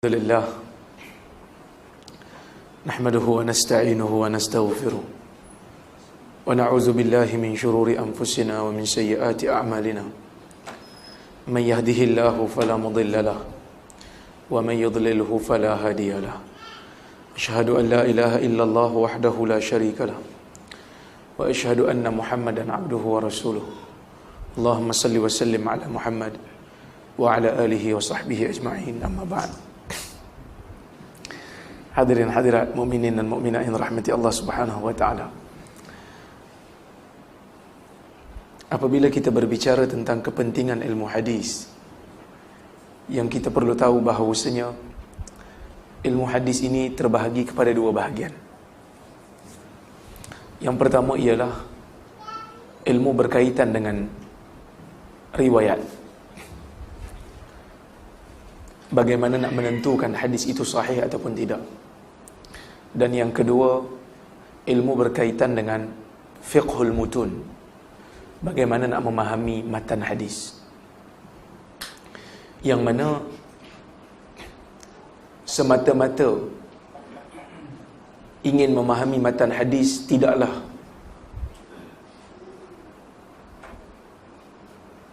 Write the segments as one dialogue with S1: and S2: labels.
S1: Alhamdulillah, nahmaduhu wa nasta'inuhu wa nastaghfiruh wa na'udzu billahi min shururi anfusina wa min sayyiati a'malina. Man yahdihillahu fala mudilla lahu wa man yudlilhu fala hadiya lahu. Asyhadu an la ilaha illallah wahdahu la syarika lahu wa asyhadu anna Muhammadan 'abduhu wa rasuluh. Allahumma salli wa sallim ala Muhammad wa ala alihi wa sahbihi ajma'in. Amma ba'd. Hadirin hadirat mukminin dan mukminat yang rahmati Allah Subhanahu wa taala. Apabila kita berbicara tentang kepentingan ilmu hadis, yang kita perlu tahu bahawasanya ilmu hadis ini terbahagi kepada dua bahagian. Yang pertama ialah ilmu berkaitan dengan riwayat. Bagaimana nak menentukan hadis itu sahih ataupun tidak. Dan yang kedua, ilmu berkaitan dengan fiqhul mutun. Bagaimana nak memahami matan hadis. Yang mana semata-mata ingin memahami matan hadis tidaklah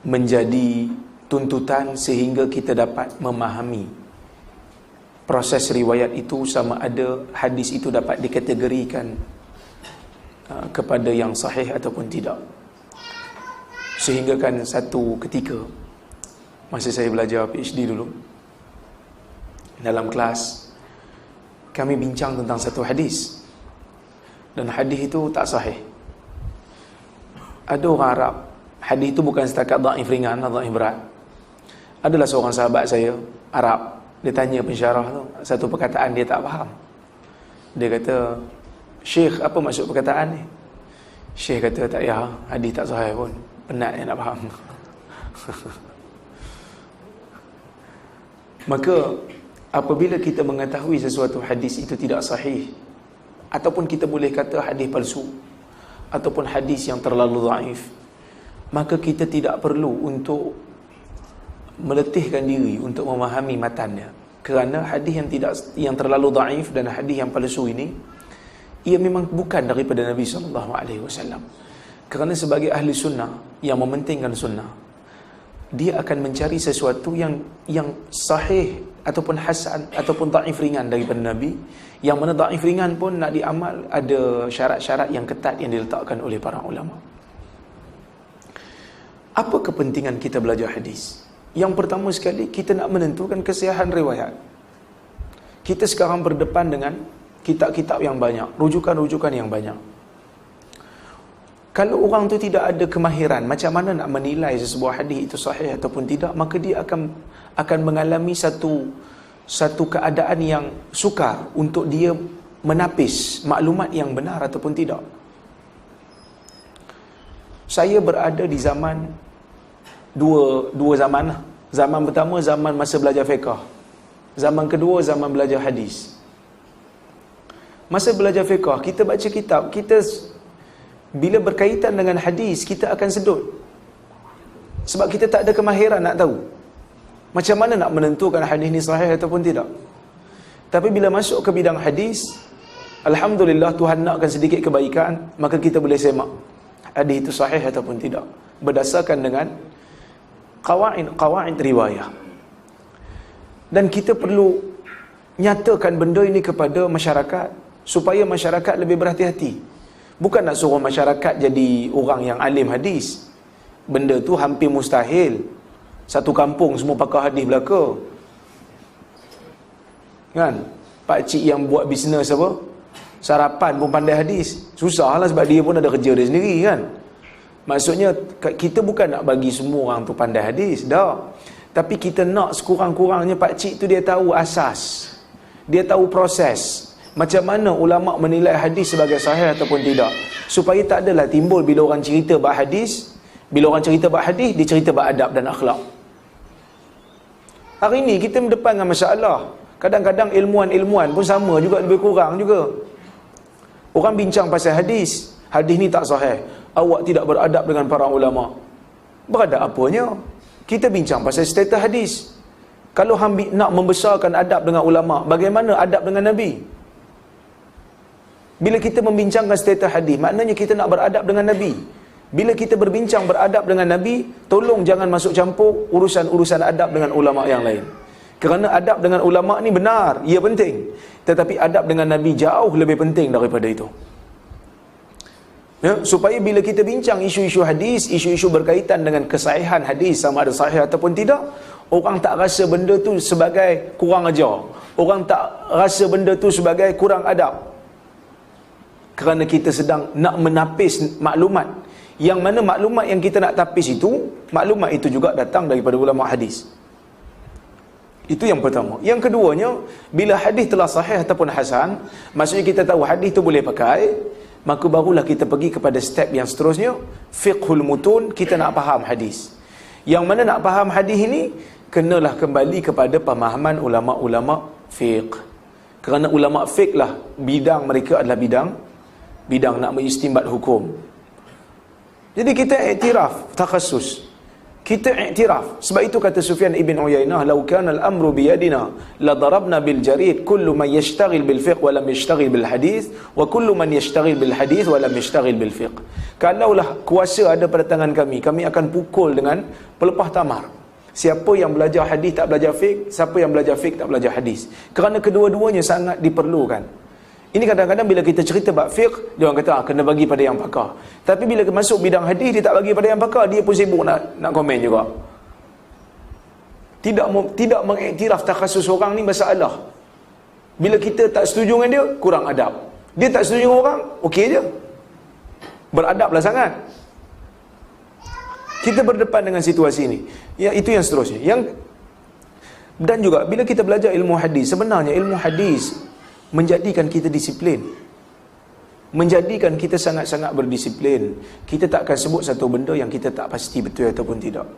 S1: menjadi tuntutan sehingga kita dapat memahami proses riwayat itu, sama ada hadis itu dapat dikategorikan kepada yang sahih ataupun tidak. Sehingga kan satu ketika masa saya belajar PhD dulu, dalam kelas kami bincang tentang satu hadis, dan hadis itu tak sahih. Ada orang Arab, hadis itu bukan setakat dhaif ringan atau dhaif berat. Adalah seorang sahabat saya Arab, dia tanya pensyarah tu satu perkataan dia tak faham. Dia kata, "Syekh, apa maksud perkataan ni?" Syekh kata, "Tak payah, hadis tak sahih pun, penat yang nak faham." Maka apabila kita mengetahui sesuatu hadis itu tidak sahih, ataupun kita boleh kata hadis palsu, ataupun hadis yang terlalu dhaif, maka kita tidak perlu untuk meletihkan diri untuk memahami matannya. Kerana hadis yang terlalu dhaif dan hadis yang palsu ini, ia memang bukan daripada Nabi SAW. Kerana sebagai ahli sunnah yang mementingkan sunnah, dia akan mencari sesuatu yang sahih ataupun hasan ataupun dhaif ringan daripada Nabi. Yang mana dhaif ringan pun nak diamal ada syarat-syarat yang ketat yang diletakkan oleh para ulama. Apa kepentingan kita belajar hadis? Yang pertama sekali, kita nak menentukan kesihahan riwayat. Kita sekarang berdepan dengan kitab-kitab yang banyak, rujukan-rujukan yang banyak. Kalau orang tu tidak ada kemahiran macam mana nak menilai sesebuah hadis itu sahih ataupun tidak, maka dia akan mengalami satu keadaan yang sukar untuk dia menapis maklumat yang benar ataupun tidak. Saya berada di zaman dua zaman lah. Zaman pertama, zaman masa belajar fiqh. Zaman kedua, zaman belajar hadis. Masa belajar fiqh, kita baca kitab, kita bila berkaitan dengan hadis, kita akan sedut. Sebab kita tak ada kemahiran nak tahu macam mana nak menentukan hadis ni sahih ataupun tidak. Tapi bila masuk ke bidang hadis, alhamdulillah Tuhan nakkan sedikit kebaikan, maka kita boleh semak hadis itu sahih ataupun tidak berdasarkan dengan qawaid riwayah. Dan kita perlu nyatakan benda ini kepada masyarakat supaya masyarakat lebih berhati-hati. Bukan nak suruh masyarakat jadi orang yang alim hadis. Benda tu hampir mustahil. Satu kampung semua pakar hadis belaka. Kan? Pak cik yang buat bisnes apa? Sarapan pun pandai hadis. Susahlah sebab dia pun ada kerja dia sendiri kan. Maksudnya kita bukan nak bagi semua orang tu pandai hadis, dah. Tapi kita nak sekurang-kurangnya pak cik tu dia tahu asas. Dia tahu proses. Macam mana ulama menilai hadis sebagai sahih ataupun tidak. Supaya tak adalah timbul bila orang cerita bab hadis, bila orang cerita bab hadis, dia cerita bab adab dan akhlak. Hari ni kita berdepan dengan masalah. Kadang-kadang ilmuwan-ilmuwan pun sama juga, lebih kurang juga. Orang bincang pasal hadis, hadis ni tak sahih. Awak tidak beradab dengan para ulama. Beradab apanya? Kita bincang pasal status hadis. Kalau hang nak membesarkan adab dengan ulama, bagaimana adab dengan Nabi? Bila kita membincangkan status hadis, maknanya kita nak beradab dengan Nabi. Bila kita berbincang beradab dengan Nabi, tolong jangan masuk campur urusan-urusan adab dengan ulama yang lain. Kerana adab dengan ulama ni benar, ia penting. Tetapi adab dengan Nabi jauh lebih penting daripada itu. Ya, supaya bila kita bincang isu-isu hadis, isu-isu berkaitan dengan kesahihan hadis, sama ada sahih ataupun tidak, orang tak rasa benda tu sebagai kurang ajar. Orang tak rasa benda tu sebagai kurang adab. Kerana kita sedang nak menapis maklumat. Yang mana maklumat yang kita nak tapis itu, maklumat itu juga datang daripada ulama hadis. Itu yang pertama. Yang keduanya, bila hadis telah sahih ataupun hasan, maksudnya kita tahu hadis tu boleh pakai, maka barulah kita pergi kepada step yang seterusnya, fiqhul mutun, kita nak faham hadis. Yang mana nak faham hadis ini, kenalah kembali kepada pemahaman ulama-ulama fiqh. Kerana ulama fiqh lah, bidang mereka adalah bidang nak mengistinbat hukum. Jadi kita iktiraf takhasus. Kita iktiraf. Sebab itu kata Sufyan ibn Uyainah, "Lau kana al-amru biyadina la darabna bil jarid kullu man yashtaghil bil fiqh wa lam yashtaghil bil hadith wa kullu man yashtaghil bil hadith wa lam yashtaghil bil fiqh." Kalaulah kuasa ada pada tangan kami, kami akan pukul dengan pelepah tamar. Siapa yang belajar hadis tak belajar fiqh, siapa yang belajar fiqh tak belajar hadis. Kerana kedua-duanya sangat diperlukan. Ini kadang-kadang bila kita cerita bab fiqh, dia orang kata kena bagi pada yang pakar. Tapi bila masuk bidang hadis, dia tak bagi pada yang pakar, dia pun sibuk nak komen juga. Tidak mengiktiraf takhasus orang ni masalah. Bila kita tak setuju dengan dia, kurang adab. Dia tak setuju dengan orang, okey je. Beradablah sangat. Kita berdepan dengan situasi ini. Ya, itu yang seterusnya. Dan juga bila kita belajar ilmu hadis, sebenarnya ilmu hadis menjadikan kita disiplin. Menjadikan kita sangat-sangat berdisiplin. Kita tak akan sebut satu benda yang kita tak pasti betul ataupun tidak.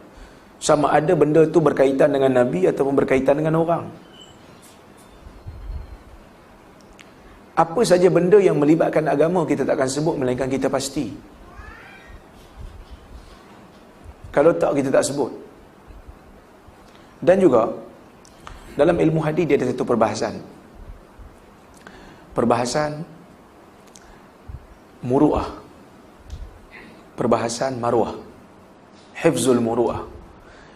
S1: Sama ada benda tu berkaitan dengan Nabi ataupun berkaitan dengan orang. Apa saja benda yang melibatkan agama, kita tak akan sebut melainkan kita pasti. Kalau tak, kita tak sebut. Dan juga dalam ilmu hadis dia ada satu perbahasan. Perbahasan muru'ah, perbahasan maruah, hifzul muru'ah.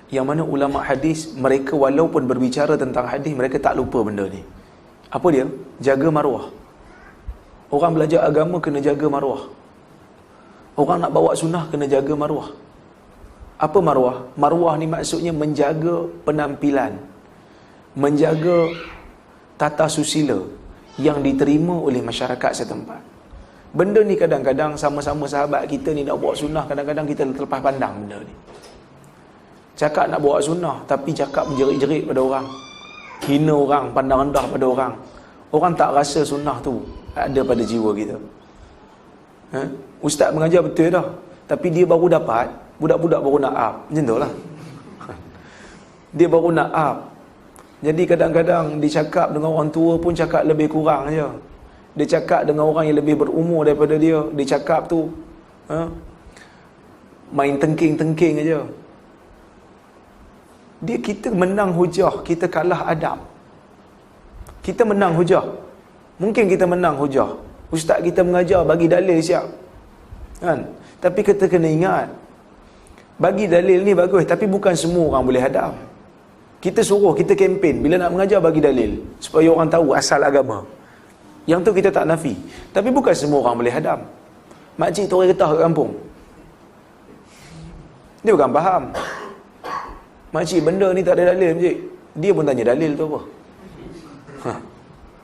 S1: Yang mana ulama hadis, mereka walaupun berbicara tentang hadis, mereka tak lupa benda ni. Apa dia? Jaga maruah. Orang belajar agama kena jaga maruah. Orang nak bawa sunnah kena jaga maruah. Apa maruah? Maruah ni maksudnya menjaga penampilan, menjaga tata susila yang diterima oleh masyarakat setempat. Benda ni kadang-kadang sama-sama sahabat kita ni nak buat sunnah, kadang-kadang kita terlepas pandang benda ni. Cakap nak buat sunnah, tapi cakap menjerit-jerit pada orang, hina orang, pandang rendah pada orang. Orang tak rasa sunnah tu ada pada jiwa kita. Ustaz mengajar betul dah, tapi dia baru dapat, budak-budak baru nak up, macam tu lah. Dia baru nak up. Jadi kadang-kadang dia cakap dengan orang tua pun cakap lebih kurang je. Dia cakap dengan orang yang lebih berumur daripada dia, dia cakap tu main tengking-tengking aja. Kita menang hujah, kita kalah adab. Kita menang hujah. Mungkin kita menang hujah. Ustaz kita mengajar bagi dalil siap. Kan? Tapi kita kena ingat, bagi dalil ni bagus, tapi bukan semua orang boleh hadam. Kita suruh, kita kempen bila nak mengajar bagi dalil supaya orang tahu asal agama. Yang tu kita tak nafi. Tapi bukan semua orang boleh hadam. Makcik tu orang getah kat kampung, dia bukan faham. Makcik, benda ni tak ada dalil, makcik. Dia pun tanya dalil tu apa.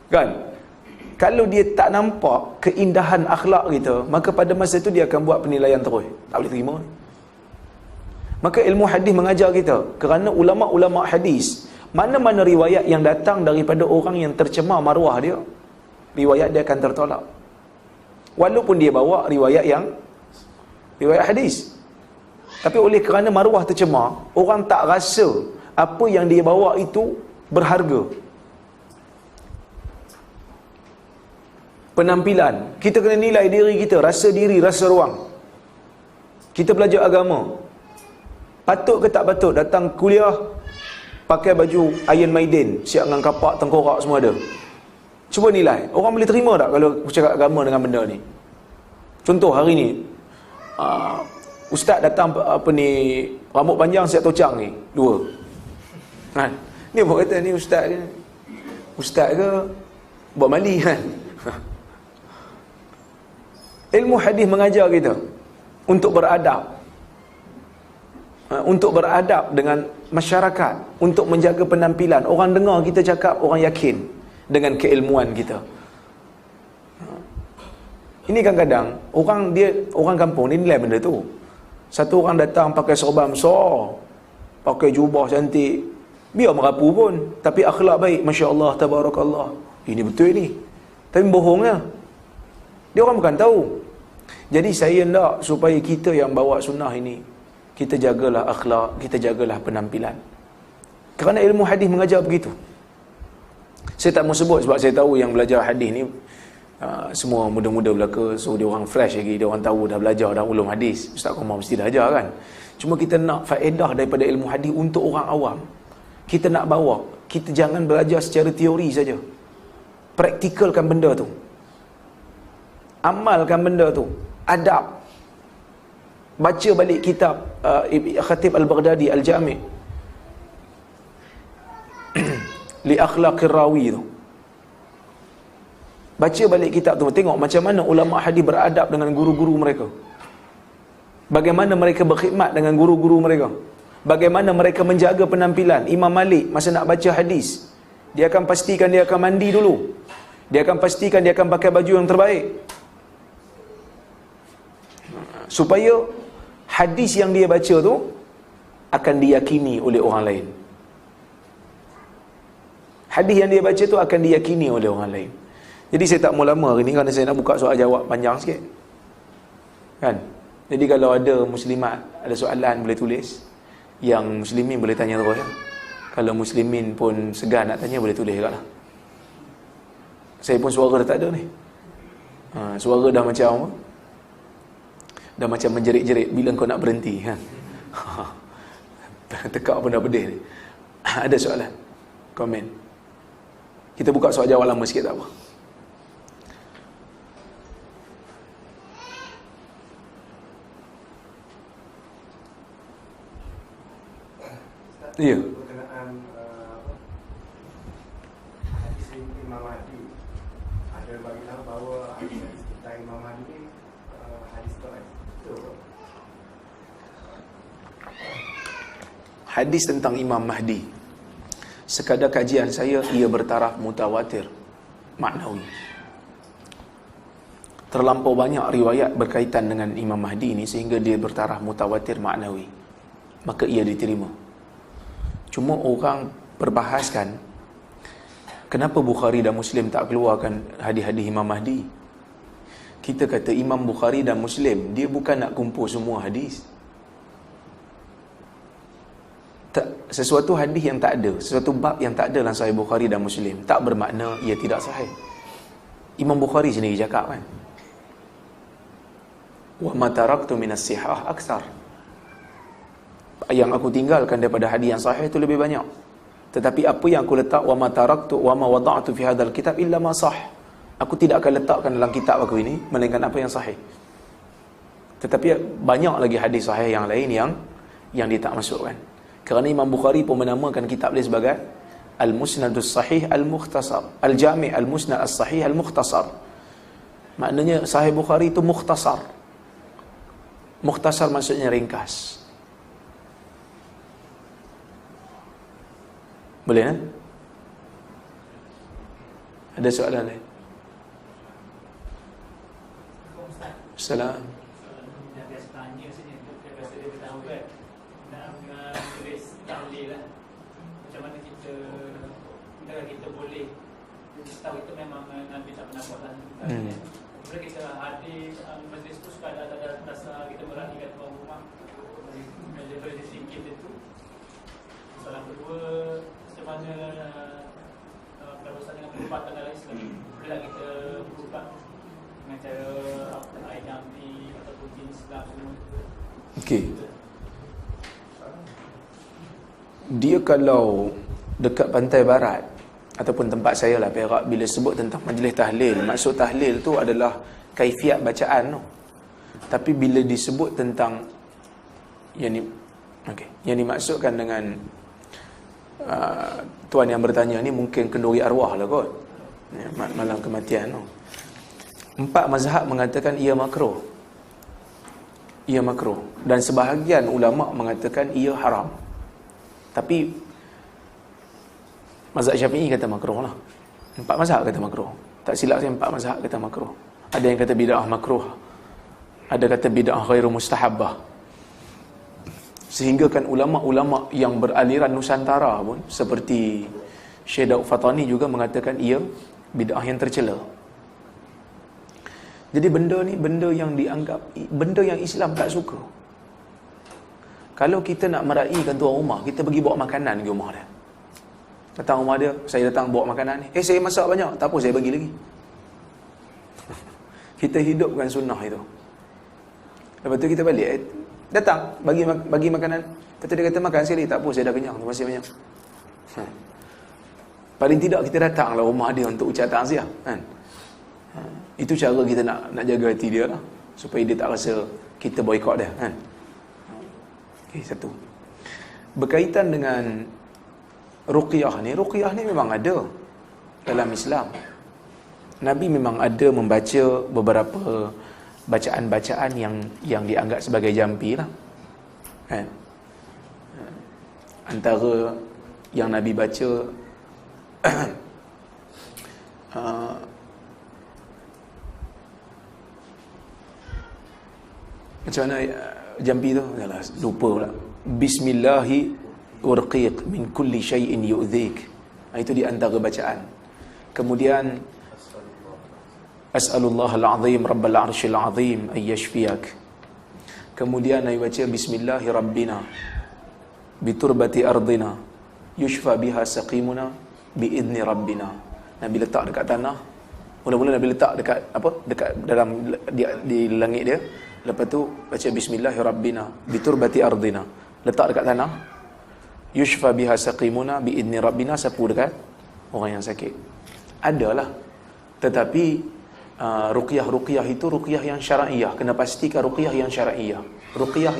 S1: Kan? Kalau dia tak nampak keindahan akhlak kita, maka pada masa itu dia akan buat penilaian terus. Tak boleh terima. Maka ilmu hadis mengajar kita, kerana ulama-ulama hadis, mana-mana riwayat yang datang daripada orang yang tercemar maruah dia, riwayat dia akan tertolak. Walaupun dia bawa riwayat hadis. Tapi oleh kerana maruah tercemar, orang tak rasa apa yang dia bawa itu berharga. Penampilan, kita kena nilai diri kita, rasa diri, rasa ruang. Kita belajar agama, patut ke tak patut datang kuliah pakai baju Iron Maiden, siap dengan kapak, tengkorak semua ada. Cuba nilai, orang boleh terima tak kalau bercakap agama dengan benda ni? Contoh hari ni, ustaz datang rambut panjang siap tocang ni, 2. Kan? Ni buat kata ni ustaz ke buat mali kan? Ilmu hadis mengajar kita untuk beradab, untuk beradab dengan masyarakat, untuk menjaga penampilan. Orang dengar kita cakap, orang yakin dengan keilmuan kita. Ini kadang-kadang orang kampung ni nilai benda tu. Satu orang datang pakai serban besar, pakai jubah cantik, biar merapu pun, tapi akhlak baik, masya-Allah, tabarakallah. Ini betul ni. Tapi bohongnya. Dia orang bukan tahu. Jadi saya nak supaya kita yang bawa sunnah ini, kita jagalah akhlak, kita jagalah penampilan. Kerana ilmu hadis mengajar begitu. Saya tak mau sebut sebab saya tahu yang belajar hadis ni semua muda-muda belaka, so dia orang fresh lagi, dia orang tahu dah belajar dah ulum hadis. Ustaz Komar mesti dah ajar kan. Cuma kita nak faedah daripada ilmu hadis untuk orang awam. Kita nak bawa, kita jangan belajar secara teori saja. Praktikalkan benda tu. Amalkan benda tu. Adab. Baca balik kitab Khatib Al-Baghdadi Al-Jami' li akhlaqir rawi tu. Baca balik kitab tu, tengok macam mana ulama hadis beradab dengan guru-guru mereka. Bagaimana mereka berkhidmat dengan guru-guru mereka. Bagaimana mereka menjaga penampilan. Imam Malik masa nak baca hadis, dia akan pastikan dia akan mandi dulu. Dia akan pastikan dia akan pakai baju yang terbaik, supaya hadis yang dia baca tu akan diyakini oleh orang lain. Hadis yang dia baca tu akan diyakini oleh orang lain. Jadi saya tak mau lama hari ni kerana saya nak buka soal jawab panjang sikit. Kan? Jadi kalau ada muslimat ada soalan boleh tulis. Yang muslimin boleh tanya terus ya. Kalau muslimin pun segan nak tanya boleh tulis juga lah. Saya pun suara dah tak ada ni. Suara dah macam apa? Dah macam menjerit-jerit bila kau nak berhenti kan. Tekak pun dah pedih ni. Ada soalan? Komen. Kita buka soal jawab lama sikit tak apa. Ya.
S2: Berkenaan hadis Imam Mahdi, ada bagi tahu bahawa hadis tentang Imam Mahdi ni hadis dhaif. Betul?
S1: Hadis tentang Imam Mahdi, sekadar kajian saya, ia bertaraf mutawatir maknawi. Terlampau banyak riwayat berkaitan dengan Imam Mahdi ini sehingga dia bertaraf mutawatir maknawi, maka ia diterima. Cuma orang perbahaskan kenapa Bukhari dan Muslim tak keluarkan hadis-hadis Imam Mahdi. Kita kata Imam Bukhari dan Muslim, dia bukan nak kumpul semua hadis. Sesuatu hadis yang tak ada, sesuatu bab yang tak ada dalam Sahih Bukhari dan Muslim, tak bermakna ia tidak sahih. Imam Bukhari sendiri cakap kan, wa ma taraktu minas sihah akthar, yang aku tinggalkan daripada hadis yang sahih itu lebih banyak. Tetapi apa yang aku letak, wa ma taraktu wa ma wada'tu fi hadzal kitab illa ma sah, aku tidak akan letakkan dalam kitab aku ini melainkan apa yang sahih. Tetapi banyak lagi hadis sahih yang lain yang dia tak masukkan. Kerana Imam Bukhari pun menamakan kitab dia sebagai Al-Musnadus Sahih Al-Mukhtasar, Al-Jami' Al-Musnad As-Sahih Al-Mukhtasar. Maknanya Sahih Bukhari itu mukhtasar. Mukhtasar maksudnya ringkas. Boleh kan? Ada soalan lain? Salam.
S3: Tahu itu memang Nabi tak pernah buat lagi. Kemudian kita hadir majlis itu suka ada rasa kita berani kat tuan rumah daripada sedikit itu. Soalan kedua, macam mana berurusan dengan perubatan dalam Islam? Bolehlah kita berubah dengan cara air jampi ataupun jenis Islam semua.
S1: Okey. dia kalau dekat pantai barat ataupun tempat saya lah, Perak, bila sebut tentang majlis tahlil, maksud tahlil tu adalah kaifiat bacaan tu. Tapi bila disebut tentang yang dimaksudkan dengan tuan yang bertanya ni mungkin kenduri arwah lah kot, malam kematian tu. 4 mazhab mengatakan ia makruh. Ia makruh. Dan sebahagian ulama mengatakan ia haram. Tapi mazhab Syafi'i kata makruh lah. 4 mazhab kata makruh. Tak silap saya 4 mazhab kata makruh. Ada yang kata bid'ah makruh. Ada kata bid'ah ghairu mustahabbah. Sehingga kan ulama-ulama yang beraliran Nusantara pun seperti Syekh Daud Fatani juga mengatakan ia bid'ah yang tercela. Jadi benda ni benda yang dianggap, benda yang Islam tak suka. Kalau kita nak meraihkan tuan rumah, kita pergi bawa makanan ke rumah dia. Datang rumah dia, saya datang bawa makanan ni. Saya masak banyak, tak apa saya bagi lagi. Kita hidupkan sunnah itu. Lepas tu kita balik, datang bagi makanan. Lepas tu dia kata makan sekali, tak apa saya dah kenyang, terima kasih banyak. Paling tidak kita datanglah rumah dia untuk ucap takziah, kan? Itu cara kita nak jaga hati dia lah, supaya dia tak rasa kita boikot dia, kan? Okey, satu. Berkaitan dengan ruqyah ni memang ada dalam Islam. Nabi memang ada membaca beberapa bacaan-bacaan yang dianggap sebagai jampi lah, kan? Antara yang Nabi baca macam mana jampi tu? Yalah, lupa pula. Bismillahi urqiq min kulli syai'in yu'dhik. Itu di antara bacaan. Kemudian As'alullah al-azim rabbal arshil azim ay yashfiyak. Kemudian Nabi baca Bismillahi rabbina biturbati ardina yushfa biha saqimuna biidni rabbina. Nabi letak dekat tanah. Mula-mula Nabi letak dekat apa? Dekat dalam di langit dia. Lepas tu baca Bismillahirrabbina biturbati ardina. Letak dekat tanah. Yushfa biha saqimuna biidni rabbina, sapu dekat orang yang sakit. Adalah. Tetapi ruqyah itu ruqyah yang syar'iyah. Kena pastikan ruqyah yang syar'iyah. Ruqyah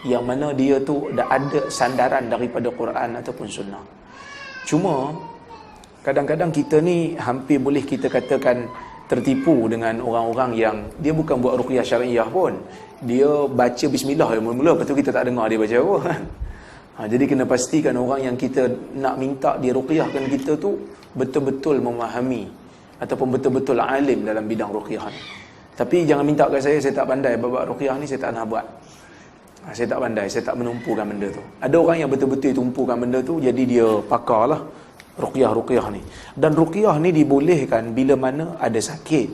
S1: yang mana dia tu dah ada sandaran daripada Quran ataupun sunnah. Cuma kadang-kadang kita ni hampir boleh kita katakan tertipu dengan orang-orang yang dia bukan buat ruqyah syariah pun. Dia baca bismillah mula-mula, lepas tu kita tak dengar dia baca apa. Jadi kena pastikan orang yang kita nak minta dia ruqyahkan kita tu betul-betul memahami ataupun betul-betul alim dalam bidang ruqyah ni. Tapi jangan minta kat saya tak pandai bab ruqyah ni, saya tak nak buat. Saya tak pandai, saya tak menumpukan benda tu. Ada orang yang betul-betul tumpukan benda tu, jadi dia pakar lah ruqyah ni. Dan ruqyah ni dibolehkan bila mana ada sakit,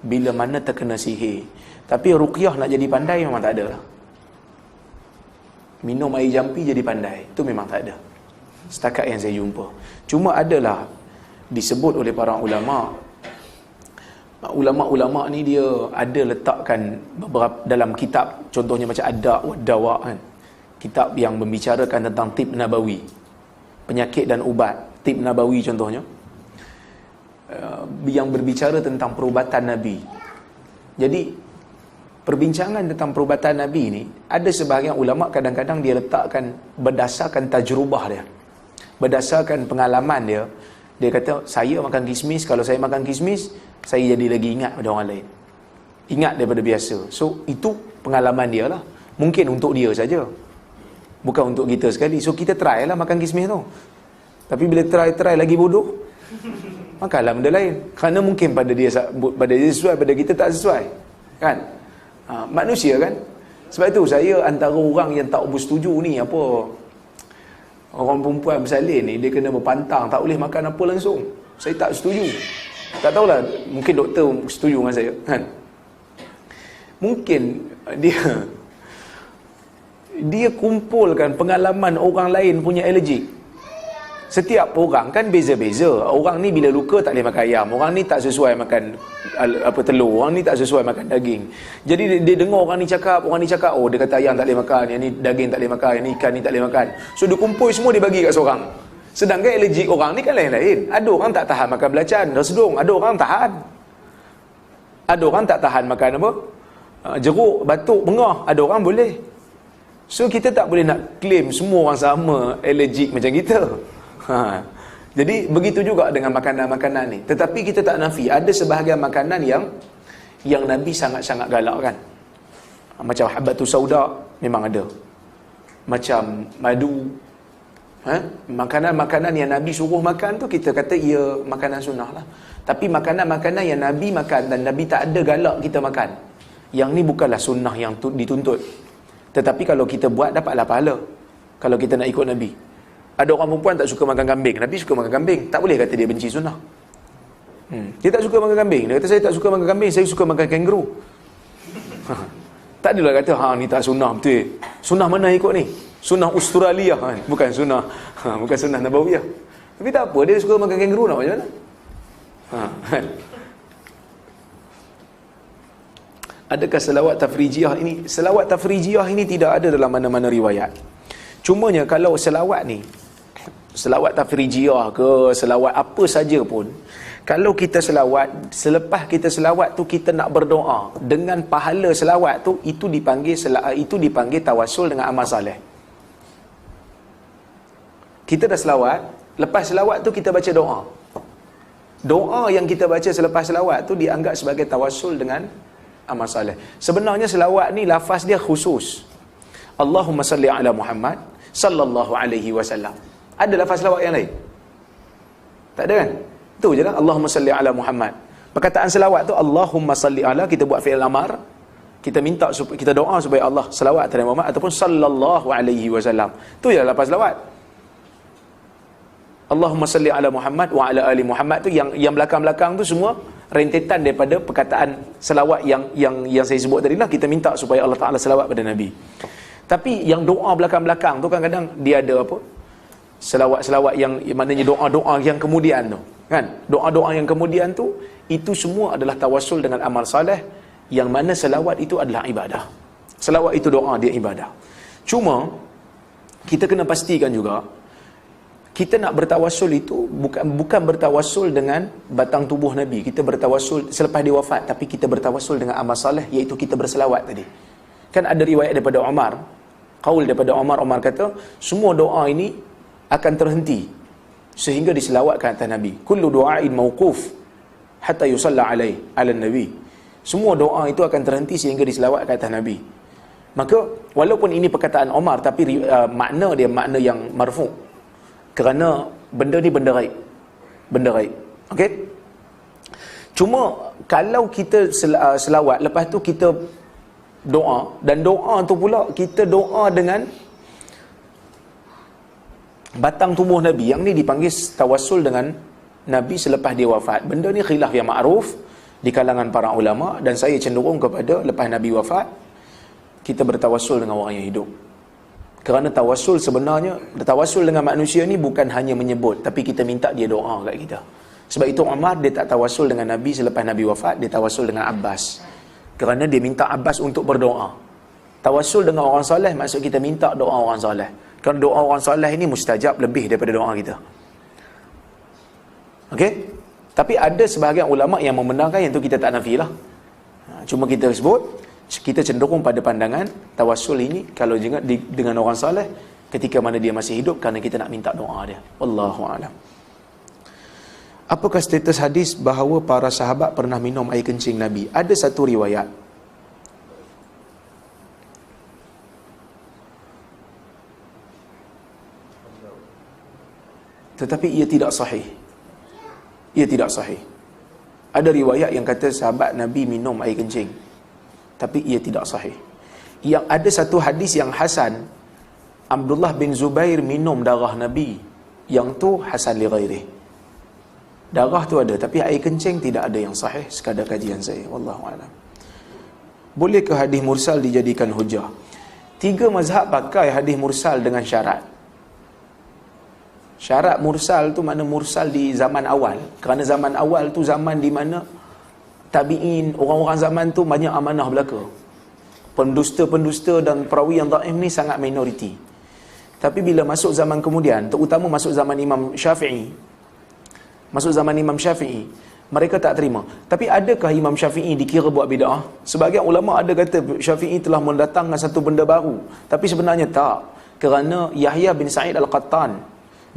S1: bila mana terkena sihir. Tapi ruqyah nak jadi pandai memang tak ada lah. Minum air jampi jadi pandai, itu memang tak ada, setakat yang saya jumpa. Cuma adalah disebut oleh para ulama' ni dia ada letakkan beberapa dalam kitab, contohnya macam Ad-Da' wa Dawa' kan, kitab yang membicarakan tentang tib nabawi, penyakit dan ubat. Tib nabawi contohnya yang berbicara tentang perubatan Nabi. Jadi perbincangan tentang perubatan Nabi ni, ada sebahagian ulama' kadang-kadang dia letakkan berdasarkan tajrubah dia, berdasarkan pengalaman dia. Dia kata, saya makan kismis, kalau saya makan kismis, saya jadi lagi ingat pada orang lain, ingat daripada biasa. So itu pengalaman dia lah. Mungkin untuk dia saja, bukan untuk kita sekali. So kita try lah makan kismis tu. Tapi bila try lagi bodoh, makanlah benda lain. Kerana mungkin pada dia sesuai, pada kita tak sesuai, kan? Manusia kan. Sebab itu saya antara orang yang tak bersetuju ni, apa, orang perempuan bersalin ni, dia kena berpantang, tak boleh makan apa langsung. Saya tak setuju. Tak tahulah, mungkin doktor setuju dengan saya, kan? Mungkin dia kumpulkan pengalaman orang lain punya alergik. Setiap orang kan beza-beza. Orang ni bila luka tak boleh makan ayam, orang ni tak sesuai makan telur, orang ni tak sesuai makan daging. Jadi dia dengar orang ni cakap, oh dia kata ayam tak boleh makan, yang ni daging tak boleh makan, yang ni ikan ni tak boleh makan. So dia kumpul semua, dia bagi kat seorang. Sedangkan allergic orang ni kan lain-lain. Ada orang tak tahan makan belacan, resdung, ada orang tahan. Ada orang tak tahan makan apa? Jeruk, batuk, bengah, ada orang boleh. So kita tak boleh nak claim semua orang sama allergic macam kita. Jadi begitu juga dengan makanan-makanan ni. Tetapi kita tak nafi ada sebahagian makanan yang Nabi sangat-sangat galakkan. Macam habbatus sauda memang ada. Macam madu. Makanan-makanan yang Nabi suruh makan tu kita kata ia makanan sunnah lah. Tapi makanan-makanan yang Nabi makan dan Nabi tak ada galak kita makan, yang ni bukanlah sunnah yang dituntut. Tetapi kalau kita buat dapatlah pahala. Kalau kita nak ikut Nabi. Ada orang perempuan tak suka makan kambing, Nabi suka makan kambing, tak boleh kata dia benci sunnah. Dia tak suka makan kambing, dia kata saya tak suka makan kambing, saya suka makan kangaroo. Tak adalah kata ni tak sunnah betul. Sunnah mana ikut ni? Sunnah Australia bukan sunnah bukan sunnah Nabawiyah. Tapi tak apa, dia suka makan kangaroo, nak macam mana? Adakah selawat tafrijiyah ini? Selawat tafrijiyah ini tidak ada dalam mana-mana riwayat. Cumanya kalau selawat ni, selawat tafrijiyah ke selawat apa saja pun, kalau kita selawat, selepas kita selawat tu kita nak berdoa dengan pahala selawat tu, itu dipanggil tawassul dengan amal soleh. Kita dah selawat, lepas selawat tu kita baca doa. Doa yang kita baca selepas selawat tu dianggap sebagai tawassul dengan amal soleh. Sebenarnya selawat ni lafaz dia khusus. Allahumma salli ala Muhammad sallallahu alaihi wasallam. Ada lafaz selawat yang lain? Tak ada kan? Tu je lah, Allahumma salli ala Muhammad. Perkataan selawat tu Allahumma salli ala, kita buat fi'il amar, kita minta, kita doa supaya Allah selawat atas Muhammad ataupun sallallahu alaihi wasallam. Tu je lah lafaz selawat. Allahumma salli ala Muhammad wa ala ali Muhammad tu yang belakang-belakang tu semua rentetan daripada perkataan selawat yang saya sebut tadi lah. Kita minta supaya Allah Ta'ala selawat pada Nabi. Tapi yang doa belakang-belakang tu kadang-kadang dia ada apa? Selawat-selawat yang maknanya doa-doa yang kemudian tu, kan? Doa-doa yang kemudian tu, itu semua adalah tawassul dengan amal soleh, yang mana selawat itu adalah ibadah. Selawat itu doa, dia ibadah. Cuma kita kena pastikan juga, kita nak bertawassul itu bukan bertawassul dengan batang tubuh Nabi. Kita bertawassul selepas dia wafat, tapi kita bertawassul dengan amal soleh, iaitu kita berselawat tadi. Kan ada riwayat daripada Umar, qaul daripada Umar kata, semua doa ini akan terhenti sehingga diselawatkan atas Nabi. Kullu du'ain mauquf hatta yusalla ala Nabi. Semua doa itu akan terhenti sehingga diselawatkan atas Nabi. Maka walaupun ini perkataan Umar, tapi makna dia makna yang marfu'. Kerana benda ni benda gaib. Benda gaib. Okey? Cuma kalau kita selawat, lepas tu kita doa, dan doa tu pula kita doa dengan batang tubuh Nabi, yang ni dipanggil tawassul dengan Nabi selepas dia wafat. Benda ni khilaf yang ma'ruf di kalangan para ulama, dan saya cenderung kepada lepas Nabi wafat kita bertawassul dengan orang yang hidup. Kerana tawassul sebenarnya, tawassul dengan manusia ni bukan hanya menyebut, tapi kita minta dia doa kat kita. Sebab itu Umar dia tak tawassul dengan Nabi selepas Nabi wafat, dia tawassul dengan Abbas. Kerana dia minta Abbas untuk berdoa. Tawassul dengan orang soleh maksud kita minta doa orang soleh. Kerana doa orang soleh ini mustajab lebih daripada doa kita. Okey? Tapi ada sebahagian ulama yang membenarkan, yang tu kita tak nafilah. Cuma kita sebut, kita cenderung pada pandangan tawassul ini kalau dengan orang soleh ketika mana dia masih hidup, kerana kita nak minta doa dia. Wallahu a'lam. Apakah status hadis bahawa para sahabat pernah minum air kencing Nabi? Ada satu riwayat. Tetapi ia tidak sahih. Ia tidak sahih. Ada riwayat yang kata sahabat Nabi minum air kencing, tapi ia tidak sahih. Yang ada satu hadis yang hasan, Abdullah bin Zubair minum darah Nabi, yang tu hasan li ghairi. Darah tu ada, tapi air kencing tidak ada yang sahih sekadar kajian saya. Wallahu a'lam. Bolehkah hadis mursal dijadikan hujah? 3 mazhab pakai hadis mursal dengan syarat. Syarat mursal tu mana mursal di zaman awal. Kerana zaman awal tu zaman di mana tabi'in, orang-orang zaman tu banyak amanah belaka. Pendusta-pendusta dan perawi yang dhaif ni sangat minoriti. Tapi bila masuk zaman kemudian, terutama masuk zaman Imam Syafi'i, mereka tak terima. Tapi adakah Imam Syafi'i dikira buat bid'ah? Sebahagian ulama ada kata Syafi'i telah mendatangkan satu benda baru. Tapi sebenarnya tak. Kerana Yahya bin Sa'id Al-Qattan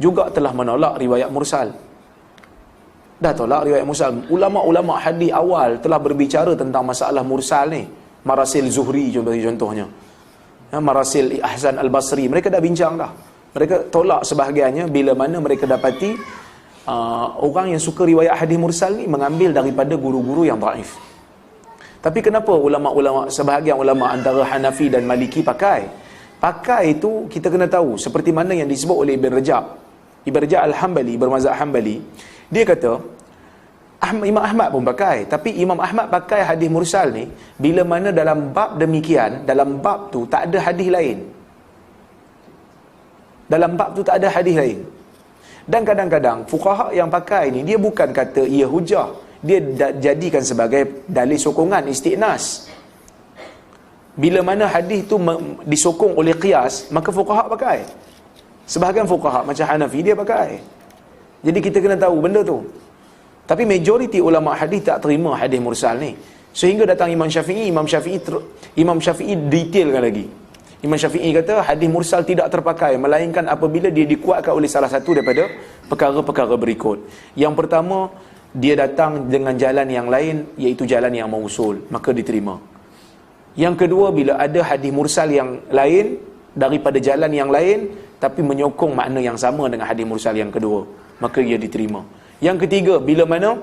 S1: juga telah menolak riwayat mursal. Dah tolak riwayat mursal. Ulama-ulama hadis awal telah berbicara tentang masalah mursal ni. Marasil Zuhri contohnya. Marasil Ahsan Al-Basri, mereka dah bincang dah. Mereka tolak sebahagiannya bila mana mereka dapati orang yang suka riwayat hadis mursal ni mengambil daripada guru-guru yang dhaif. Tapi kenapa ulama-ulama, sebahagian ulama antara Hanafi dan Maliki pakai itu kita kena tahu, seperti mana yang disebut oleh Ibn Rajab Al-Hambali, bermazhab Hambali. Dia kata Imam Ahmad pun pakai, tapi Imam Ahmad pakai hadis mursal ni bila mana dalam bab demikian, dalam bab tu tak ada hadis lain. Dan kadang-kadang fuqaha yang pakai ni, dia bukan kata ia hujah, dia jadikan sebagai dalil sokongan, istiqnas. Bila mana hadis tu disokong oleh qiyas, maka fuqaha pakai. Sebahagian fuqaha macam Hanafi dia pakai. Jadi kita kena tahu benda tu. Tapi majoriti ulama hadis tak terima hadis mursal ni. Sehingga datang Imam Syafi'i detailkan lagi. Imam Syafi'i kata hadis mursal tidak terpakai melainkan apabila dia dikuatkan oleh salah satu daripada perkara-perkara berikut. Yang pertama, dia datang dengan jalan yang lain, iaitu jalan yang mausul, maka diterima. Yang kedua, bila ada hadis mursal yang lain daripada jalan yang lain tapi menyokong makna yang sama dengan hadis mursal yang kedua, maka ia diterima. Yang ketiga, bila mana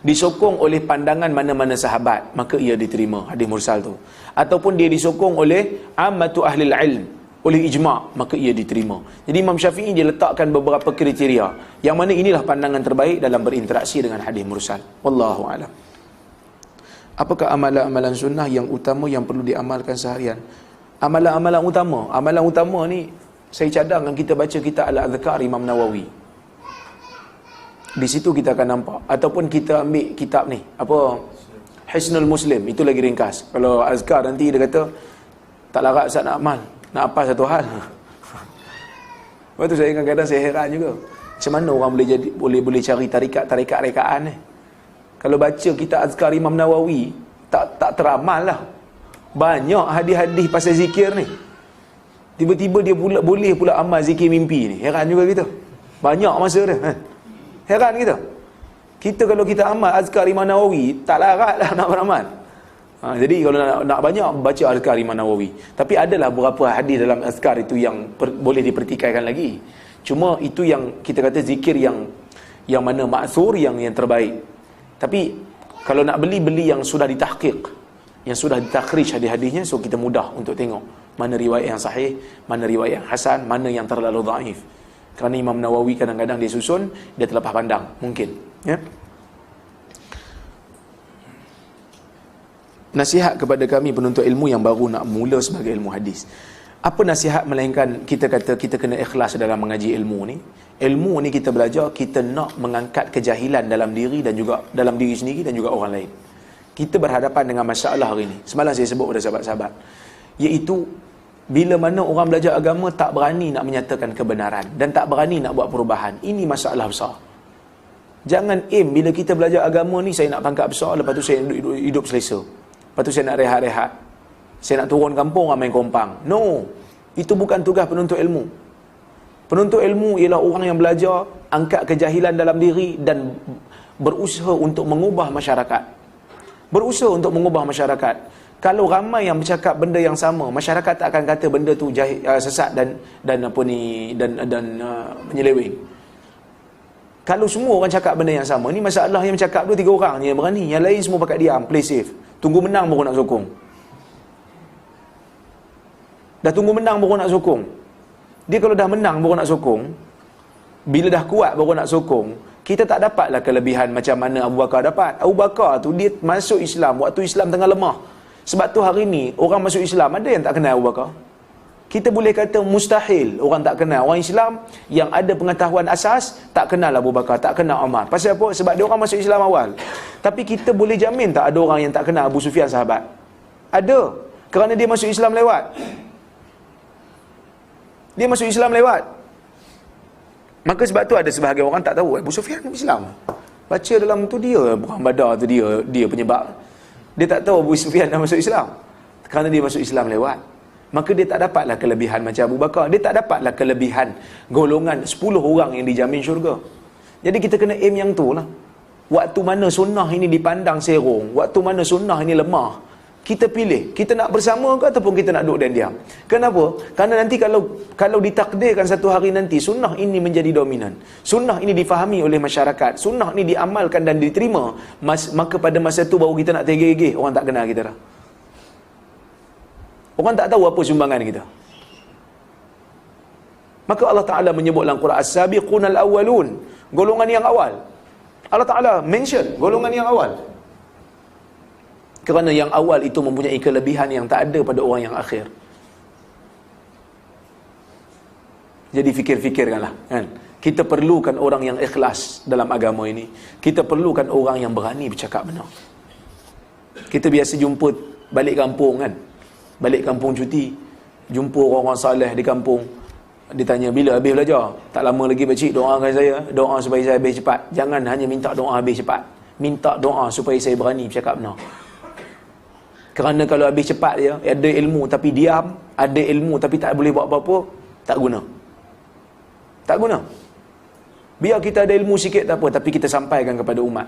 S1: disokong oleh pandangan mana-mana sahabat, maka ia diterima hadis mursal tu. Ataupun dia disokong oleh ammatu ahlil ilm, oleh ijma', maka ia diterima. Jadi Imam Syafi'i dia letakkan beberapa kriteria, yang mana inilah pandangan terbaik dalam berinteraksi dengan hadis mursal. Wallahu a'lam. Apakah amalan-amalan sunnah yang utama yang perlu diamalkan seharian? Amalan-amalan utama ni saya cadangkan kita baca kitab Al-Adhkar Imam Nawawi. Di situ kita akan nampak. Ataupun kita ambil kitab ni, Hisnul Muslim, itu lagi ringkas. Kalau azkar nanti dia kata tak larat Ustaz nak amal, nak apa satu hal. Lepas tu saya kadang-kadang saya heran juga, macam mana orang boleh cari tarikat rekaan ni. Kalau baca kitab azkar Imam Nawawi, tak teramal lah. Banyak hadis-hadis pasal zikir ni. Tiba-tiba dia boleh pula amal zikir mimpi ni. Heran juga kita. Banyak masa dia. Heran kita kalau kita amal azkar Imam Nawawi, tak larat lah nak beramal. Jadi kalau nak banyak, baca azkar Imam Nawawi. Tapi adalah beberapa hadis dalam azkar itu yang boleh dipertikaikan lagi. Cuma itu yang kita kata zikir yang mana ma'thur, yang terbaik. Tapi kalau nak beli yang sudah ditahqiq, yang sudah ditakhrij hadis-hadisnya, so kita mudah untuk tengok mana riwayat yang sahih, mana riwayat yang hasan, mana yang terlalu dhaif. Kerana Imam Nawawi kadang-kadang dia susun, dia terlepas pandang, mungkin. Ya. Nasihat kepada kami penuntut ilmu yang baru nak mula sebagai ilmu hadis. Apa nasihat melainkan kita kata kita kena ikhlas dalam mengaji ilmu ni. Ilmu ni kita belajar, kita nak mengangkat kejahilan dalam diri dan juga dalam diri sendiri dan juga orang lain. Kita berhadapan dengan masalah hari ni. Semalam saya sebut kepada sahabat-sahabat, iaitu bila mana orang belajar agama tak berani nak menyatakan kebenaran dan tak berani nak buat perubahan. Ini masalah besar. Jangan bila kita belajar agama ni, saya nak pangkat besar, lepas tu saya hidup selesa. Lepas tu saya nak rehat-rehat. Saya nak turun kampung, main kompang. No. Itu bukan tugas penuntut ilmu. Penuntut ilmu ialah orang yang belajar, angkat kejahilan dalam diri dan berusaha untuk mengubah masyarakat. Kalau ramai yang bercakap benda yang sama, masyarakat tak akan kata benda tu sesat dan menyeleweng. Kalau semua orang cakap benda yang sama, ni masalah yang bercakap 2-3 orang ni yang berani, yang lain semua pakai diam, play safe. Tunggu menang baru nak sokong. Dah tunggu menang baru nak sokong. Dia kalau dah menang baru nak sokong, bila dah kuat baru nak sokong, kita tak dapatlah kelebihan macam mana Abu Bakar dapat. Abu Bakar tu dia masuk Islam waktu Islam tengah lemah. Sebab tu hari ni orang masuk Islam ada yang tak kenal Abu Bakar. Kita boleh kata mustahil orang tak kenal. Orang Islam yang ada pengetahuan asas tak kenal Abu Bakar, tak kenal Umar. Pasal apa? Sebab dia orang masuk Islam awal. Tapi kita boleh jamin tak ada orang yang tak kenal Abu Sufyan sahabat? Ada. Kerana dia masuk Islam lewat. Dia masuk Islam lewat. Maka sebab tu ada sebahagian orang tak tahu Abu Sufyan Islam. Baca dalam tu dia Perang Badar tu dia penyebab. Dia tak tahu Abu Sufyan dah masuk Islam. Kerana dia masuk Islam lewat. Maka dia tak dapatlah kelebihan macam Abu Bakar. Dia tak dapatlah kelebihan golongan 10 orang yang dijamin syurga. Jadi kita kena aim yang tu lah. Waktu mana sunnah ini dipandang serong, waktu mana sunnah ini lemah, kita pilih. Kita nak bersama ke ataupun kita nak duduk dan diam. Kenapa? Kerana nanti kalau ditakdirkan satu hari nanti sunnah ini menjadi dominan, sunnah ini difahami oleh masyarakat, sunnah ini diamalkan dan diterima, maka pada masa tu baru kita nak tergigih. Orang tak kenal kita dah. Orang tak tahu apa sumbangan kita. Maka Allah Ta'ala menyebut dalam Quran As-sabiqunal awwalun, golongan yang awal. Allah Ta'ala mention golongan yang awal. Kerana yang awal itu mempunyai kelebihan yang tak ada pada orang yang akhir. Jadi fikir-fikirkanlah, kan? Kita perlukan orang yang ikhlas dalam agama ini. Kita perlukan orang yang berani bercakap benar. Kita biasa jumpa balik kampung, kan? Balik kampung cuti, jumpa orang-orang saleh di kampung. Dia tanya, bila habis belajar? Tak lama lagi pakcik, doakan saya, doa supaya saya habis cepat. Jangan hanya minta doa habis cepat, minta doa supaya saya berani bercakap benar. Kerana kalau habis cepat dia, ada ilmu tapi diam, ada ilmu tapi tak boleh buat apa-apa, tak guna. Tak guna. Biar kita ada ilmu sikit tak apa, tapi kita sampaikan kepada umat.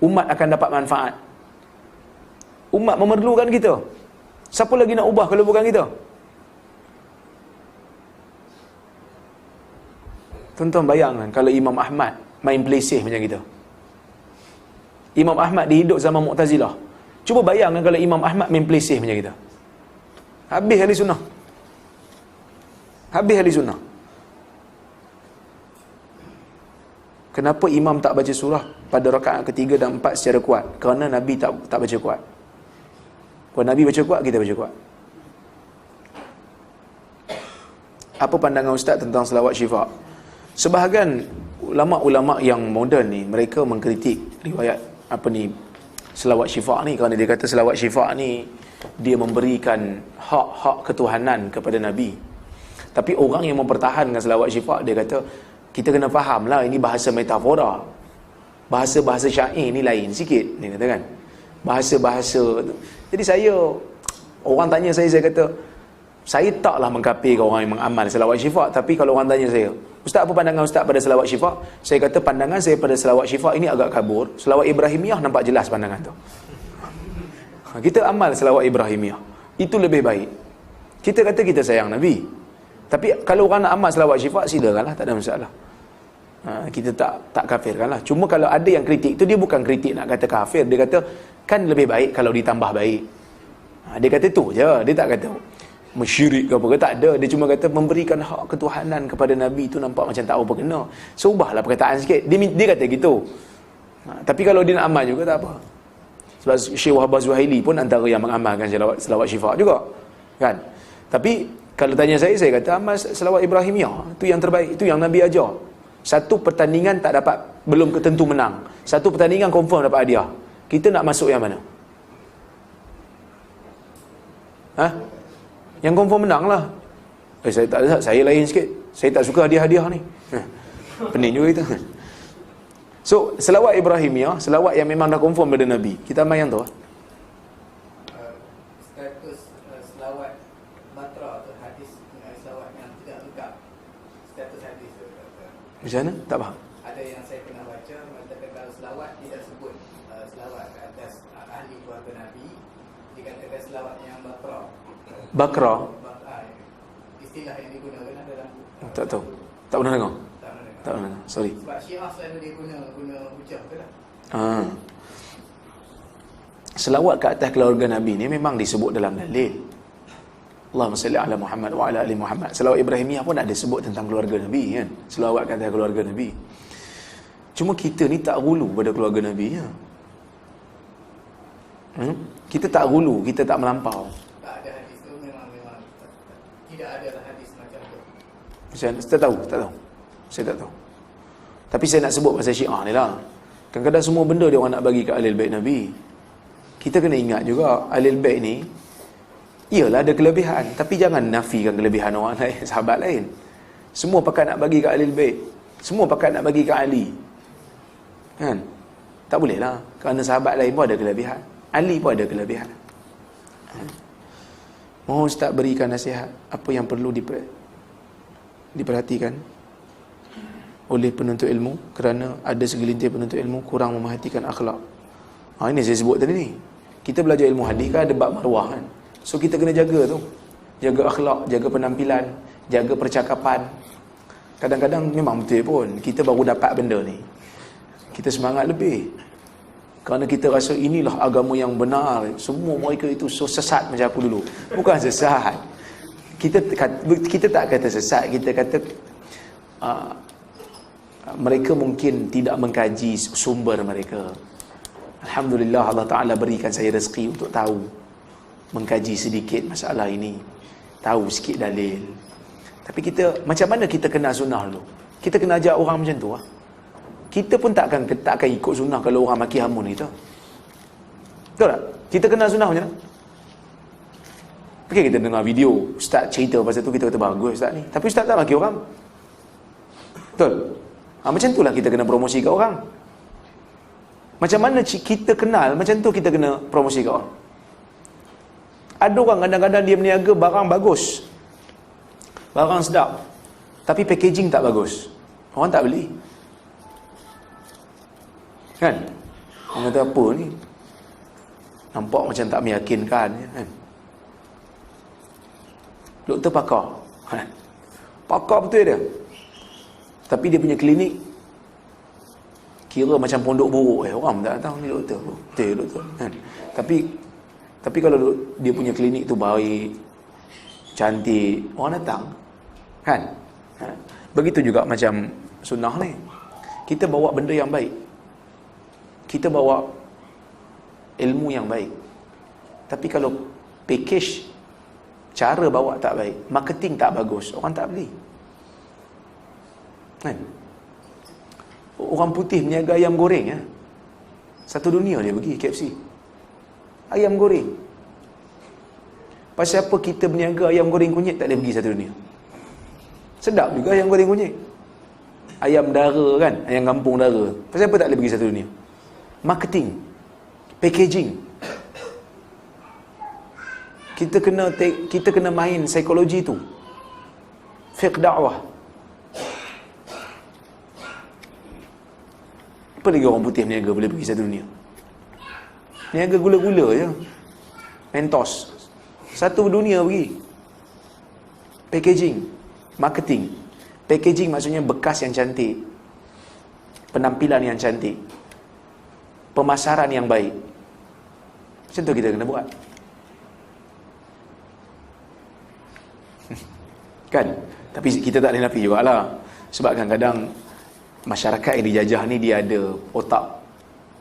S1: Umat akan dapat manfaat. Umat memerlukan kita. Siapa lagi nak ubah kalau bukan kita? Tuan-tuan bayangkan kalau Imam Ahmad main pelisih macam kita. Imam Ahmad dihidup zaman Mu'tazilah. Cuba bayangkan kalau Imam Ahmad main pelisih macam kita. Habis ahli sunnah. Habis ahli sunnah. Kenapa imam tak baca surah pada rakaat ketiga dan empat secara kuat? Kerana Nabi tak baca kuat. Kalau Nabi baca kuat, kita baca kuat. Apa pandangan Ustaz tentang selawat syifa? Sebahagian ulama-ulama yang moden ni, mereka mengkritik riwayat selawat syifa ni, kerana dia kata selawat syifa ni dia memberikan hak-hak ketuhanan kepada Nabi. Tapi orang yang mempertahankan selawat syifa, dia kata kita kena faham lah, ini bahasa metafora. Bahasa-bahasa syair ni lain sikit, dia kata kan. Bahasa-bahasa. Jadi orang tanya saya kata, saya taklah mengkafirkan orang yang mengamal selawat syifa. Tapi kalau orang tanya saya, Ustaz, apa pandangan Ustaz pada selawat syifa? Saya kata pandangan saya pada selawat syifa ini agak kabur. Selawat Ibrahimiyah nampak jelas pandangan tu. Kita amal selawat Ibrahimiyah, itu lebih baik. Kita kata kita sayang Nabi. Tapi kalau orang nak amal selawat syifa, silakanlah, tak ada masalah. Kita tak kafirkanlah. Cuma kalau ada yang kritik tu, dia bukan kritik nak kata kafir. Dia kata kan lebih baik kalau ditambah baik. Dia kata tu je. Dia tak kata mersyirik ke apa ke, tak ada. Dia cuma kata memberikan hak ketuhanan kepada Nabi tu nampak macam tak apa kena. So ubahlah perkataan sikit. Dia kata gitu. Tapi kalau dia nak amal juga tak apa. Sebab Syekh Wahbah Zuhaili pun antara yang mengamalkan selawat syifa juga, kan? Tapi kalau tanya saya kata amal selawat Ibrahimiyah tu yang terbaik, itu yang Nabi ajar. Satu pertandingan tak dapat, belum tentu menang. Satu pertandingan confirm dapat hadiah. Kita nak masuk yang mana? Yang confirm menang lah. Saya tak ada, saya lain sikit. Saya tak suka hadiah-hadiah ni. Pening juga kita. So, selawat Ibrahimiyah, selawat yang memang dah confirm pada Nabi. Kita amal yang tu.
S2: Status selawat batra atau hadis selawat yang tidak lengkap. Status hadis tu.
S1: Macam mana? Tak faham.
S2: Ada yang saya pernah baca mengatakan kalau selawat tidak sebut selawat ke atas ahli keluarga Nabi, dikatakan selawat yang batra.
S1: Bakra?
S2: Istilah yang digunakan dalam buku.
S1: Tak tahu. Tak pernah dengar. Tak pernah dengar. Sorry.
S2: Sebab Syiah selalu dia guna hujah tu lah.
S1: Selawat ke atas keluarga Nabi ni memang disebut dalam dalil. Allahumma salli ala Muhammad wa ala ali Muhammad. Selawat Ibrahimiyah pun ada sebut tentang keluarga Nabi, kan? Selawat ke atas keluarga Nabi. Cuma kita ni tak gulu pada keluarga Nabi, ya? Kita tak gulu, kita tak melampau.
S2: Tak ada hadis tu memang tidak ada
S1: Saya tak tahu. Saya tak tahu. Tapi saya nak sebut pasal Syiah ni lah. Kadang-kadang semua benda dia orang nak bagi kat Ahlul Bait Nabi. Kita kena ingat juga, Ahlul Bait ni, iyalah ada kelebihan. Tapi jangan nafikan kelebihan orang lain, sahabat lain. Semua pakat nak bagi kat Ahlul Bait. Semua pakat nak bagi kat Ali. Kan? Tak boleh lah. Kerana sahabat lain pun ada kelebihan. Ali pun ada kelebihan. Mohon Ustaz berikan nasihat apa yang perlu diperhatikan oleh penuntut ilmu, kerana ada segelintir penuntut ilmu kurang memerhatikan akhlak. Ini saya sebut tadi ni. Kita belajar ilmu hadis kan ada bab marwah kan. So kita kena jaga tu. Jaga akhlak, jaga penampilan, jaga percakapan. Kadang-kadang memang betul pun kita baru dapat benda ni, kita semangat lebih. Kerana kita rasa inilah agama yang benar. Semua mereka itu so sesat macam aku dulu. Bukan sesat. Kita tak kata sesat. Kita kata mereka mungkin tidak mengkaji sumber mereka. Alhamdulillah Allah Ta'ala berikan saya rezeki untuk tahu, mengkaji sedikit masalah ini, tahu sikit dalil. Tapi kita, macam mana kita kenal sunnah dulu? Kita kena ajak orang macam tu lah. Kita pun takkan ikut sunnah kalau orang maki hamun kita. Betul tak? Kita kenal sunnah macam mana? Okay, kita dengar video Ustaz cerita pasal tu, kita kata bagus Ustaz ni, tapi Ustaz tak maki orang. Betul? Macam itulah kita kena promosi kat orang. Macam mana kita kenal, macam tu kita kena promosi kat orang. Ada orang kadang-kadang dia berniaga barang bagus, barang sedap, tapi packaging tak bagus, orang tak beli. Kan? Orang kata apa ni? Nampak macam tak meyakinkan kan? Doktor pakar kan? Pakar betul dia, tapi dia punya klinik kira macam pondok buruk. Orang tak tahu ni doktor. Betul doktor kan? Tapi kalau dia punya klinik tu baik, cantik, orang datang kan? Begitu juga macam sunnah ni. Kita bawa benda yang baik, kita bawa ilmu yang baik. Tapi kalau package, cara bawa tak baik, marketing tak bagus, orang tak beli kan? Orang putih berniaga ayam goreng ya. Satu dunia dia pergi KFC ayam goreng. Pasal apa kita berniaga ayam goreng kunyit tak boleh pergi satu dunia? Sedap juga ayam goreng kunyit. Ayam dara kan, ayam kampung dara, pasal apa tak boleh pergi satu dunia? Marketing, packaging. Kita kena main psikologi tu. Fiqh dakwah. Apa lagi orang putih berniaga boleh pergi satu dunia? Niaga gula-gula je, Mentos, satu dunia pergi. Packaging, marketing. Packaging maksudnya bekas yang cantik, penampilan yang cantik, pemasaran yang baik. Macam tu kita kena buat kan? Tapi kita tak boleh nafi jugalah, sebab kadang-kadang masyarakat yang dijajah ni dia ada otak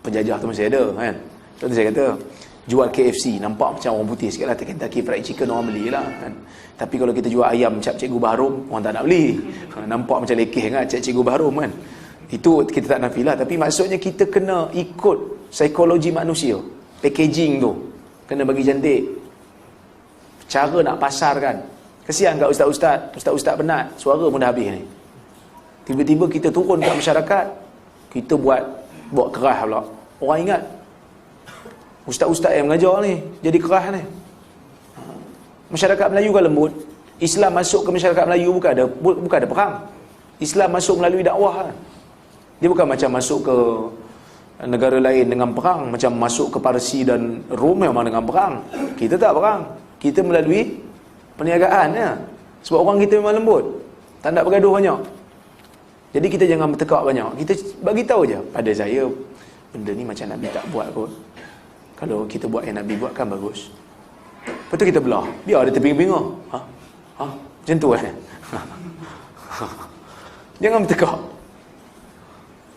S1: penjajah tu mesti ada kan. Contoh saya kata jual KFC nampak macam orang putih sikit lah, Kentucky Fried Chicken orang beli lah kan. Tapi kalau kita jual ayam cap Cikgu Baharum, orang tak nak beli. Nampak macam lekeh kan Cikgu Baharum kan. Itu kita tak nafi lah. Tapi maksudnya kita kena ikut psikologi manusia. Packaging tu kena bagi cantik, cara nak pasarkan. Kesian kat ustaz-ustaz penat, suara pun dah habis ni. Tiba-tiba kita turun kat masyarakat, kita buat keras pula. Orang ingat ustaz-ustaz yang mengajar ni jadi keras ni. Masyarakat Melayu kan lembut. Islam masuk ke masyarakat Melayu bukan ada perang. Islam masuk melalui dakwah kan. Dia bukan macam masuk ke negara lain dengan perang, macam masuk ke Parsi dan Rom memang dengan perang. Kita tak perang, kita melalui perniagaan ya. Sebab orang kita memang lembut, tak nak bergaduh banyak. Jadi kita jangan bertekak banyak. Kita bagi tahu je, pada saya benda ni macam Nabi tak buat kot. Kalau kita buat yang Nabi buat kan bagus. Lepas tu kita belah, dia ada terpinga-pinga. Macam tu kan. Jangan bertekak.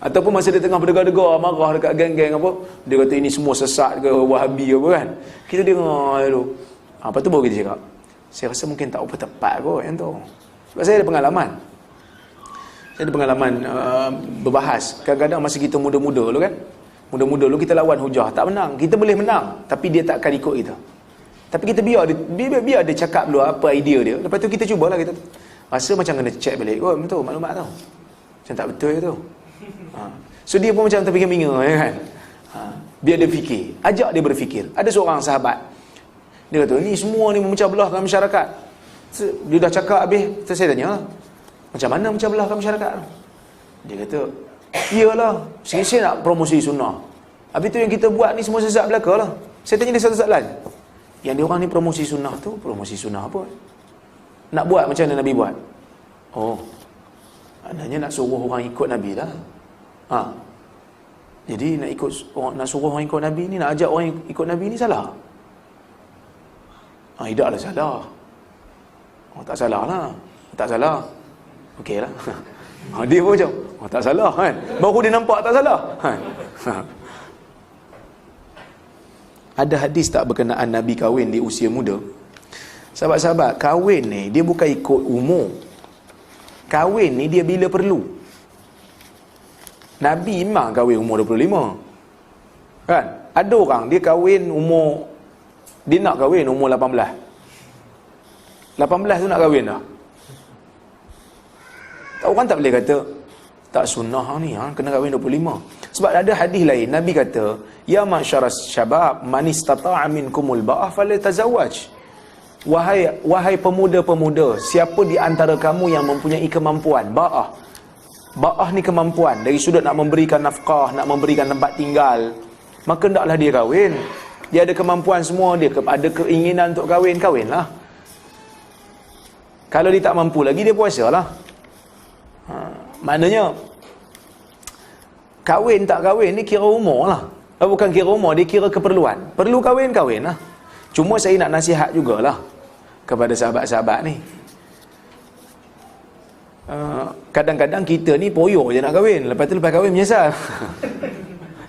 S1: Ataupun masa dia tengah berdegar-degar, marah dekat geng-geng apa, dia kata ini semua sesat ke, Wahabi apa kan. Kita dengar dulu. Lepas tu baru kita cakap, saya rasa mungkin tak apa tepat kot yang tu. Sebab saya ada pengalaman. Saya ada pengalaman berbahas. Kadang-kadang masa kita muda-muda dulu kan, muda-muda dulu kita lawan hujah, tak menang. Kita boleh menang, tapi dia tak akan ikut kita. Tapi kita biar dia cakap dulu apa idea dia. Lepas tu kita cubalah, kita rasa macam kena check balik. Oh, betul maklumat tu. Macam tak betul tu. So dia pun macam terpinga-pinga kan. Biar dia fikir, ajak dia berfikir. Ada seorang sahabat, dia kata, ni semua ni memecah belahkan masyarakat. Dia dah cakap habis, saya tanya, macam mana memecah belahkan masyarakat? Dia kata, iyalah, saya nak promosi sunnah. Habis tu yang kita buat ni semua sesat belaka lah. Saya tanya dia satu soalan, yang dia orang ni promosi sunnah tu, promosi sunnah apa? Nak buat macam mana Nabi buat? Oh, maknanya nak suruh orang ikut Nabi lah. Jadi nak suruh orang ikut Nabi ni, nak ajak orang ikut Nabi ni salah? Tidaklah salah. Tak salah lah. Tak salah. Okey lah. Dia pun macam, tak salah kan. Baru dia nampak tak salah. Ada hadis tak berkenaan Nabi kahwin di usia muda? Sahabat-sahabat, kahwin ni dia bukan ikut umur. Kahwin ni dia bila perlu. Nabi memang kahwin umur 25. Kan? Ada orang dia kahwin umur, dia nak kahwin umur 18. 18 tu nak kahwin dah. Orang tak boleh kata tak sunnah ni, kena kahwin 25. Sebab ada hadis lain Nabi kata, ya ma'syaras syabab man istata'a minkumul ba'ah falyatazawwaj. Wahai pemuda-pemuda, siapa di antara kamu yang mempunyai kemampuan, ba'ah ni kemampuan dari sudut nak memberikan nafkah, nak memberikan tempat tinggal, maka hendaklah dia kahwin. Dia ada kemampuan semua, dia ada keinginan untuk kahwinlah. Kalau dia tak mampu lagi, dia puasalah. Maknanya kahwin tak kahwin ni kira umur lah. Bukan kira umur, dia kira keperluan. Perlu kahwin lah. Cuma saya nak nasihat jugalah kepada sahabat-sahabat ni. Kadang-kadang kita ni poyo je nak kahwin, lepas tu lepas kahwin menyesal.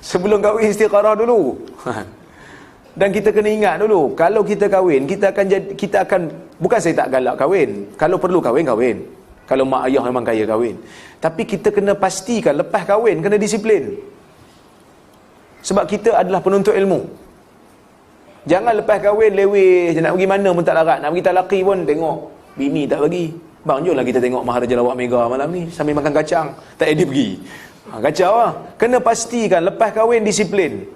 S1: Sebelum kahwin istiqarah dulu. Dan kita kena ingat dulu, kalau kita kahwin, kita akan bukan saya tak galak kahwin. Kalau perlu kahwin. Kalau mak ayah memang kaya kahwin. Tapi kita kena pastikan lepas kahwin kena disiplin. Sebab kita adalah penuntut ilmu. Jangan lepas kahwin leweh je, nak pergi mana pun tak larat. Nak pergi talaki pun tengok bini tak bagi. Bang, jomlah kita tengok Maharaja Lawak Mega malam ni sambil makan kacang. Tak ada pergi. Kacau lah. Kena pastikan lepas kahwin disiplin.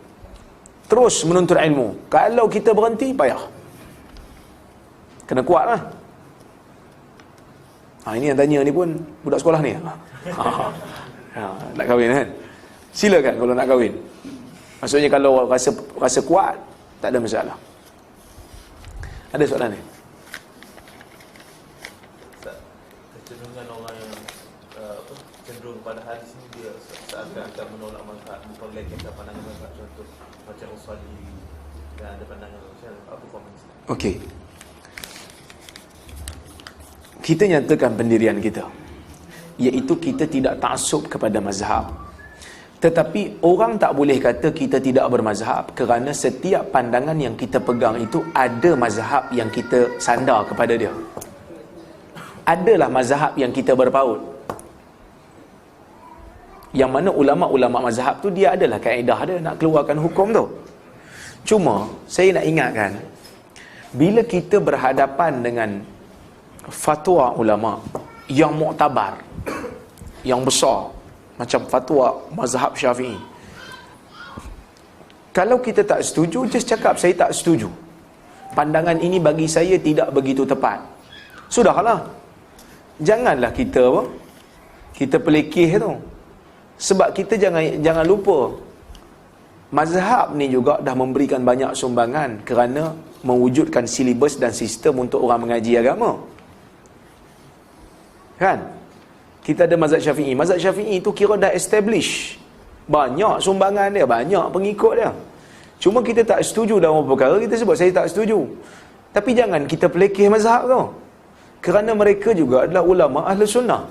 S1: Terus menuntut ilmu. Kalau kita berhenti, payah. Kena kuat lah. Ini yang tanya ni pun budak sekolah ni. Nak kahwin kan? Silakan kalau nak kahwin. Maksudnya kalau rasa kuat, tak ada masalah. Ada soalan ni?
S4: Kecenderungan orang yang cenderung pada hadis ni, dia seakan-akan menolak mazhab, memperlekehkan pandangan mazhab, contoh macam Usali dan ada pandangan macam apa komen Islam?
S1: Okey. Kita nyatakan pendirian kita, iaitu kita tidak taksub kepada mazhab. Tetapi orang tak boleh kata kita tidak bermazhab, kerana setiap pandangan yang kita pegang itu ada mazhab yang kita sandar kepada dia. Adalah mazhab yang kita berpaut. Yang mana ulama-ulama mazhab tu dia adalah kaedah dia nak keluarkan hukum tu. Cuma saya nak ingatkan, bila kita berhadapan dengan fatwa ulama yang muktabar, yang besar, macam fatwa mazhab Syafi'i, kalau kita tak setuju, just cakap saya tak setuju, pandangan ini bagi saya tidak begitu tepat, sudahlah. Janganlah kita pelekeh tu. Sebab kita jangan lupa, mazhab ni juga dah memberikan banyak sumbangan kerana mewujudkan silibus dan sistem untuk orang mengaji agama. Kan? Kita ada mazhab Syafi'i. Mazhab Syafi'i itu kira dah establish. Banyak sumbangan dia, banyak pengikut dia. Cuma kita tak setuju dalam perkara, kita sebut saya tak setuju. Tapi jangan kita pelekeh mazhab tu. Kerana mereka juga adalah ulama ahli sunnah,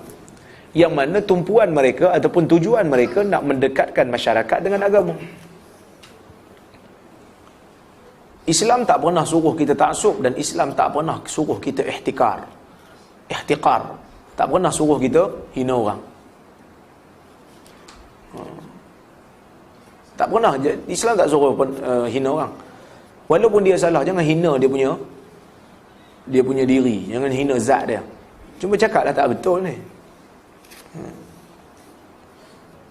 S1: yang mana tumpuan mereka ataupun tujuan mereka nak mendekatkan masyarakat dengan agama. Islam tak pernah suruh kita taksub, dan Islam tak pernah suruh kita ihtikar. Tak pernah suruh kita hina orang. Tak pernah. Islam tak suruh hina orang. Walaupun dia salah, jangan hina dia punya diri. Jangan hina zat dia. Cuma cakaplah tak betul ni.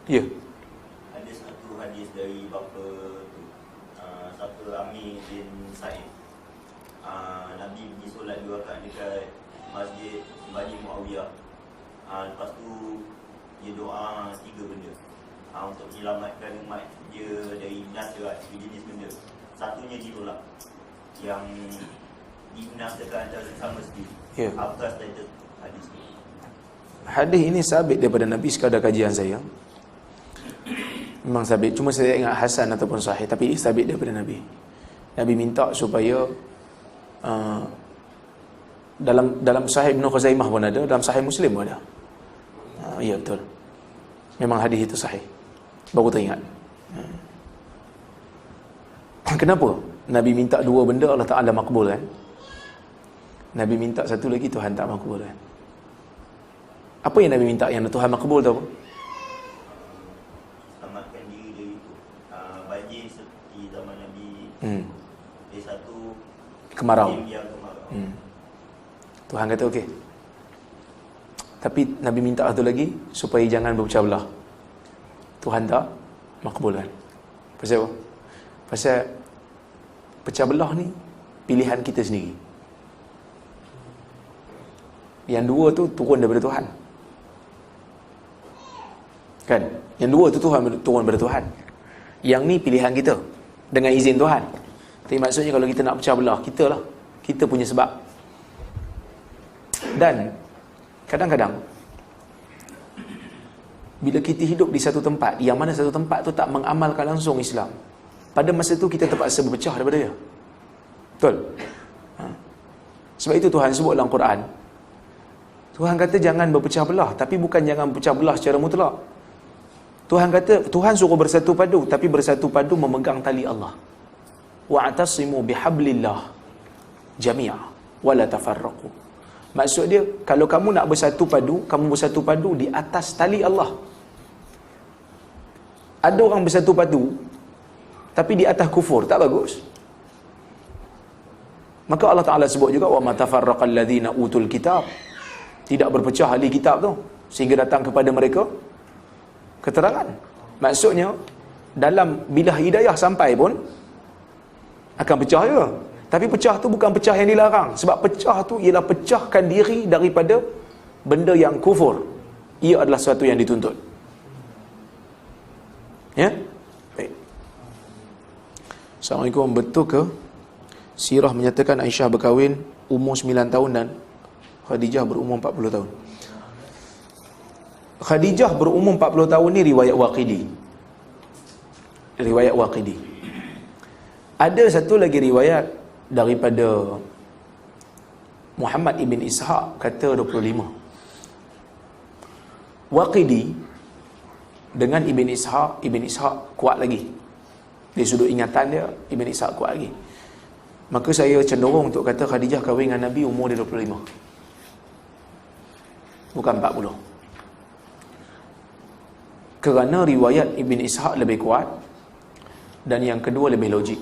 S1: Ya.
S5: Ada satu hadis dari bapa tu, Satu Amir bin Sa'id. Nabi pergi solat 2 rakaat dekat masjid Bani Muawiyah. Lepas tu dia doa 3 benda untuk menyelamatkan umat dia dari binasa, 3 jenis benda. Satunya ditolak, yang dibinasakan antara sesama sendiri.
S1: Ya.
S5: Apakah status hadis ni?
S1: Hadis ini sabit daripada Nabi sekadar kajian saya. Memang sabit. Cuma saya ingat hasan ataupun sahih, tapi sabit daripada Nabi. Nabi minta supaya dalam Sahih Ibn Khuzaimah pun ada, dalam Sahih Muslim pun ada. Ya betul. Memang hadis itu sahih. Baru teringat. Kenapa Nabi minta 2 benda Allah Ta'ala makbul kan? Nabi minta satu lagi Tuhan tak makbul kan? Apa yang Nabi minta yang Tuhan makbul tu apa?
S5: Selamatkan diri dari itu. Banjir seperti zaman Nabi. Dari satu
S1: Kemarau.
S5: yang kemarau.
S1: Tuhan kata okey. Tapi Nabi minta satu lagi supaya jangan berpecah belah. Tuhan tak makbulkan. Pasal apa? Pasal pecah belah ni pilihan kita sendiri. Yang 2 tu turun daripada Tuhan. Kan? Yang 2 tu turun daripada Tuhan. Yang ni pilihan kita dengan izin Tuhan. Tapi maksudnya kalau kita nak pecah belah, kita lah. Kita punya sebab. Dan kadang-kadang bila kita hidup di satu tempat, yang mana satu tempat tu tak mengamalkan langsung Islam, pada masa tu kita terpaksa berpecah daripada dia. Betul? Sebab itu Tuhan sebut dalam Quran, Tuhan kata jangan berpecah belah, tapi bukan jangan berpecah belah secara mutlak. Tuhan kata, Tuhan suruh bersatu padu, tapi bersatu padu memegang tali Allah. Wa'tasimu bihablillah jami'a wala tafarraqu. Maksud dia, kalau kamu nak bersatu padu, kamu bersatu padu di atas tali Allah. Ada orang bersatu padu tapi di atas kufur, tak bagus. Maka Allah Ta'ala sebut juga, wa ma tafarraqal ladzina utul kitab. Tidak berpecah ahli kitab tu sehingga datang kepada mereka keterangan. Maksudnya, dalam bila hidayah sampai pun akan pecah juga. Tapi pecah tu bukan pecah yang dilarang. Sebab pecah tu ialah pecahkan diri daripada benda yang kufur. Ia adalah sesuatu yang dituntut. Ya? Baik. Assalamualaikum. Betul ke sirah menyatakan Aisyah berkahwin umur 9 tahun dan Khadijah berumur 40 tahun? Khadijah berumur 40 tahun ni riwayat Waqidi. Riwayat Waqidi. Ada satu lagi riwayat daripada Muhammad ibn Ishaq kata 25. Waqidi dengan Ibn Ishaq kuat lagi. Dari sudut ingatan dia, Ibn Ishaq kuat lagi. Maka saya cenderung untuk kata Khadijah kahwin dengan Nabi umur dia 25. Bukan 40. Kerana riwayat Ibn Ishaq lebih kuat dan yang kedua lebih logik.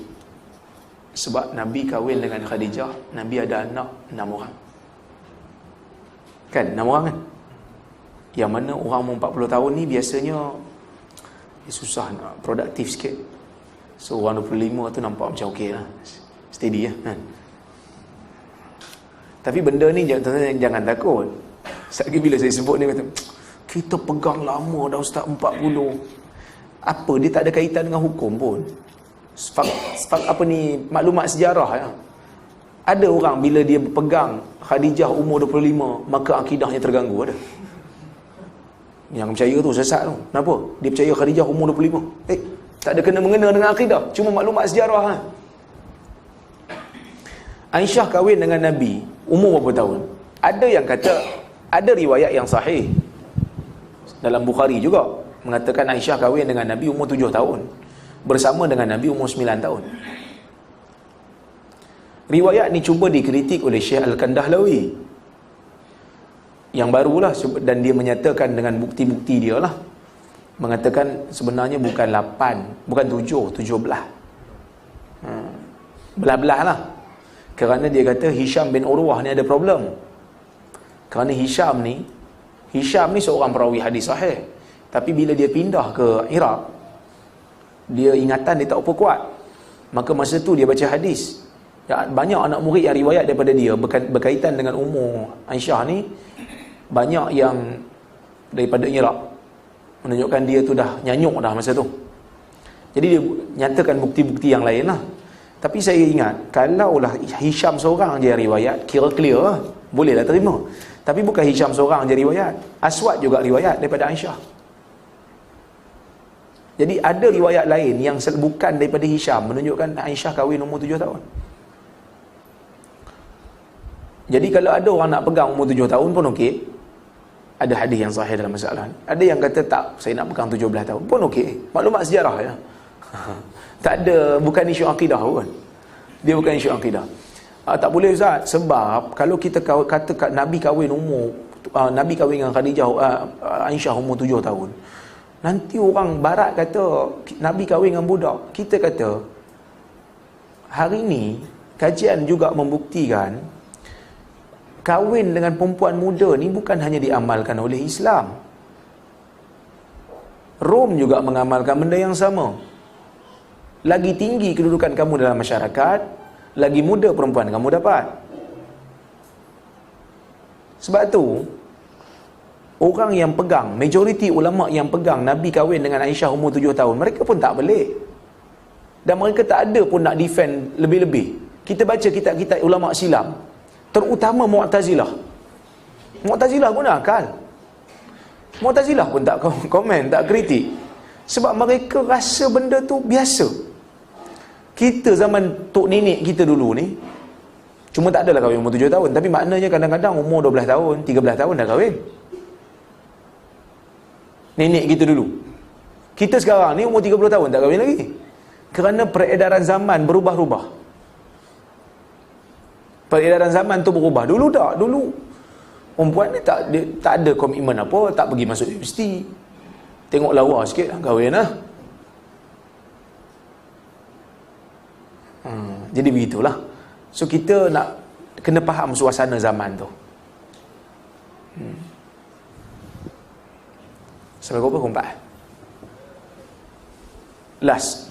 S1: Sebab Nabi kahwin dengan Khadijah, Nabi ada anak 6 orang. Kan? 6 orang kan? Yang mana orang umur 40 tahun ni biasanya susah nak produktif sikit. So orang 25 tu nampak macam okey lah. Steady lah kan? Tapi benda ni jangan takut. Sekali bila saya sebut ni kata, kita pegang lama dah Ustaz 40. Apa? Dia tak ada kaitan dengan hukum pun. Apa ni, maklumat sejarah ya. Ada orang bila dia pegang Khadijah umur 25, maka akidahnya terganggu. Ada yang percaya tu sesat tu. Kenapa? Dia percaya Khadijah umur 25. Tak ada kena-mengena dengan akidah, cuma maklumat sejarah ha. Aisyah kahwin dengan Nabi umur berapa tahun? Ada yang kata, ada riwayat yang sahih dalam Bukhari juga mengatakan Aisyah kahwin dengan Nabi umur 7 tahun, bersama dengan Nabi umur 9 tahun. Riwayat ni cuba dikritik oleh Syekh Al-Kandahlawi. yang barulah, dan dia menyatakan dengan bukti-bukti dia lah, mengatakan sebenarnya bukan 8, bukan 7, 17. Belah-belah lah. Kerana dia kata Hisham bin Urwah ni ada problem. Kerana Hisham ni seorang perawi hadis sahih, tapi bila dia pindah ke Iraq, dia ingatan dia tak apa kuat. Maka masa tu dia baca hadis. Banyak anak murid yang riwayat daripada dia berkaitan dengan umur Aisyah ni, banyak yang daripada Iraq, menunjukkan dia tu dah nyanyuk dah masa tu. Jadi dia nyatakan bukti-bukti yang lain lah. Tapi saya ingat, kalaulah Hisham seorang je yang riwayat, kira clear lah, bolehlah terima. Tapi bukan Hisham seorang je riwayat, Aswad juga riwayat daripada Aisyah. Jadi ada riwayat lain yang bukan daripada Hisham, menunjukkan Aisyah kahwin umur 7 tahun. Jadi kalau ada orang nak pegang umur 7 tahun pun okey. Ada hadis yang sahih dalam masalah ni. Ada yang kata tak, saya nak pegang 17 tahun pun okey. Maklumat sejarah ya. Tak ada, bukan isu akidah pun. Dia bukan isu akidah. Tak boleh Ustaz, sebab kalau kita kata Nabi kahwin dengan Khadijah, Aisyah umur 7 tahun. Nanti orang barat kata Nabi kahwin dengan budak. Kita kata hari ni kajian juga membuktikan kahwin dengan perempuan muda ni bukan hanya diamalkan oleh Islam. Rom juga mengamalkan benda yang sama. Lagi tinggi kedudukan kamu dalam masyarakat, lagi muda perempuan kamu dapat. Sebab tu orang yang pegang, majoriti ulama yang pegang Nabi kahwin dengan Aisyah umur 7 tahun, mereka pun tak belik. Dan mereka tak ada pun nak defend lebih-lebih. Kita baca kitab-kitab ulama silam, terutama Mu'tazilah. Mu'tazilah pun akal. Mu'tazilah pun tak komen, tak kritik. Sebab mereka rasa benda tu biasa. Kita zaman tok nenek kita dulu ni, cuma tak adalah kahwin umur 7 tahun, tapi maknanya kadang-kadang umur 12 tahun, 13 tahun dah kahwin. Nenek kita dulu. Kita sekarang ni umur 30 tahun tak kahwin lagi. Kerana peredaran zaman berubah-ubah. Peredaran zaman tu berubah. Dulu tak, dulu perempuan ni tak ada komitmen apa, tak pergi masuk universiti. Tengok lawa sikit dah kahwin lah. Jadi begitulah. So kita nak kena faham suasana zaman tu. Sampai berapa kompak? Last.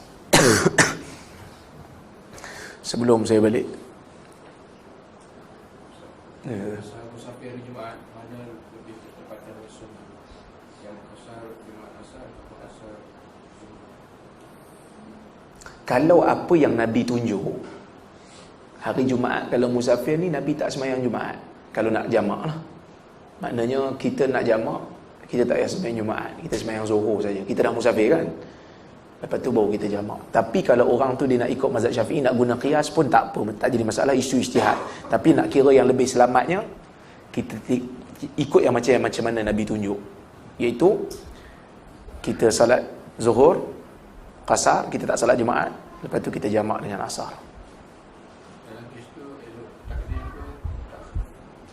S1: Sebelum saya balik.
S6: Musafir hari Jumaat, mana lebih tepatkan rasul yang kasar Jumaat asar atau asar?
S1: Kalau apa yang Nabi tunjuk, hari Jumaat, kalau musafir ni Nabi tak semayang Jumaat. Kalau nak jamak lah, maknanya kita nak jamak, kita tak payah semayang Jumaat, kita semayang Zuhur saja. Kita dah musafir kan, lepas tu baru kita jamak. Tapi kalau orang tu dia nak ikut mazhab Syafi'i, nak guna qiyas pun tak apa, tak jadi masalah, isu ijtihad. Tapi nak kira yang lebih selamatnya, kita ikut yang macam mana Nabi tunjuk, iaitu kita salat Zuhur qasar, kita tak salat Jumaat, lepas tu kita jamak dengan asar.
S6: Dalam kes tu elok takdir tu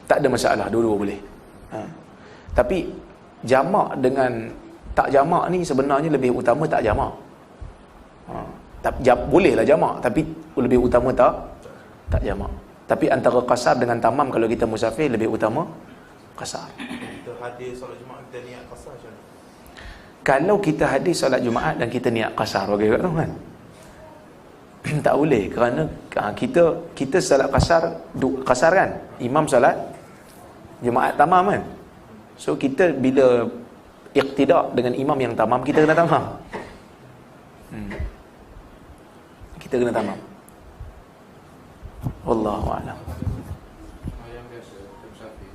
S1: Tak ada masalah, dua-dua boleh. Tapi jamak dengan tak jamak ni sebenarnya lebih utama tak jamak. Bolehlah jamak, tapi lebih utama tak jamak. Tapi antara qasar dengan tamam, kalau kita musafir lebih utama qasar.
S4: Kita hadir solat Jumaat, kita niat qasar macam mana?
S1: Kalau kita hadir solat Jumaat dan kita niat qasar, bagi kat tu kan, tak boleh. Kerana kita solat qasar kan, imam solat Jumaat tamam kan. So kita bila iqtidak dengan imam yang tamam, kita kena tamam. Kita kena tamam. Wallahu a'lam.
S6: sembahyang biasa, musafir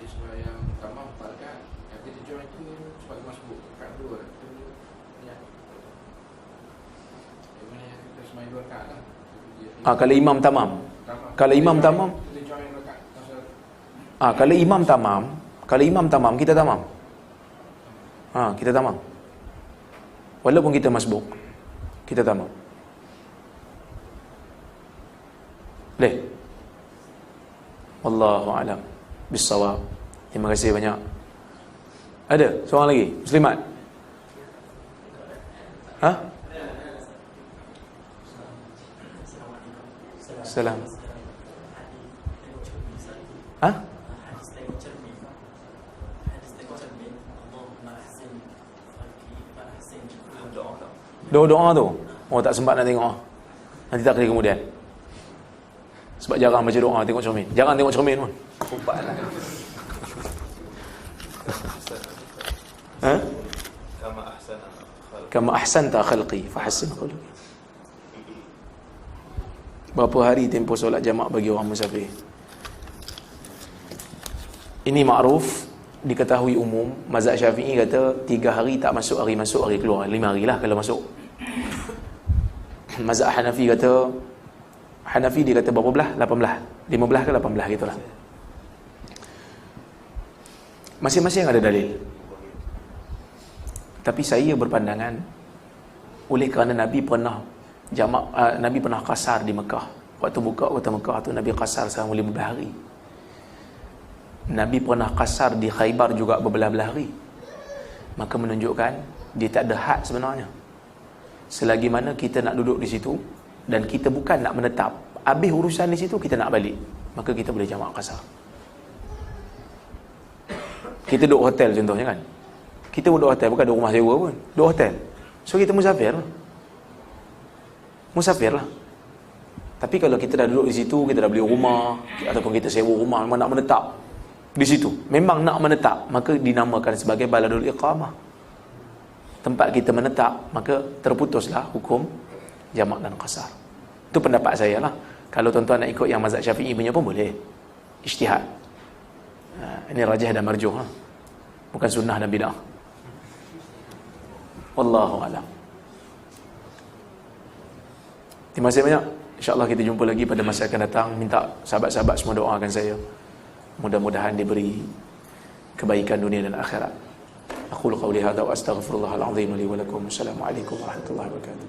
S6: dia sembahyang tamam 4 rakaat, nanti dia join tu sebagai masbuk rakaat 2 tu ya. Yang mana yang kita sembahyang 2 rakaat lah.
S1: Kalau imam tamam. Kalau imam tamam,
S6: dia join rakaat masa
S1: kalau imam tamam, kita tamam. Kita tamam. Walaupun kita masbuk, kita tamam. Boleh? Wallahu a'lam. bis-shawab. Terima kasih banyak. Ada seorang lagi muslimat? Ha? Salam. Ha? Doa-doa tu. Oh, tak sempat nak tengok. Nanti tak kali kemudian. Sebab jarang baca doa, tengok cermin. Jarang tengok cermin pun. Kumpatlah. Ha? Kama ahsanta khalqi fahassin khuluqi. Berapa hari tempoh solat jamak bagi orang musafir? Ini makruf, diketahui umum. Mazhab Syafi'i kata 3 hari tak masuk, hari masuk, hari keluar. 5 hari lah kalau masuk. Mazhab Hanafi kata, dia kata berapa belah? 18, 15 ke 18 gitulah. Masing-masing ada dalil. Tapi saya berpandangan, oleh kerana Nabi pernah Nabi pernah qasar di Mekah. Waktu buka kota Mekah tu Nabi qasar selama 15 hari. Nabi pernah qasar di Khaybar juga berbelah-belah hari. Maka menunjukkan dia tak ada had sebenarnya. Selagi mana kita nak duduk di situ dan kita bukan nak menetap, habis urusan di situ kita nak balik, maka kita boleh jamak qasar. Kita duduk hotel contohnya kan. Kita duduk hotel, bukan duduk rumah sewa pun. Duduk hotel. So kita musafir lah. Musafir lah. Tapi kalau kita dah duduk di situ, kita dah beli rumah ataupun kita sewa rumah, memang nak menetap di situ, memang nak menetap, maka dinamakan sebagai baladul iqamah. Tempat kita menetap, maka terputuslah hukum jamak dan qasar. Itu pendapat saya lah. Kalau tuan-tuan nak ikut yang mazhab Syafi'i punya pun boleh. Ijtihad. Ini rajih dan marjuh lah. Bukan sunnah dan bid'ah. Wallahu a'lam. Terima kasih banyak. InsyaAllah kita jumpa lagi pada masa akan datang. Minta sahabat-sahabat semua doakan saya. Mudah-mudahan diberi kebaikan dunia dan akhirat. Aqulu qawli hadza wa astaghfirullahal azim li wa lakum. Assalamualaikum warahmatullahi wabarakatuh.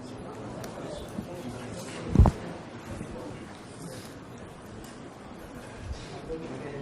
S2: Terima kasih.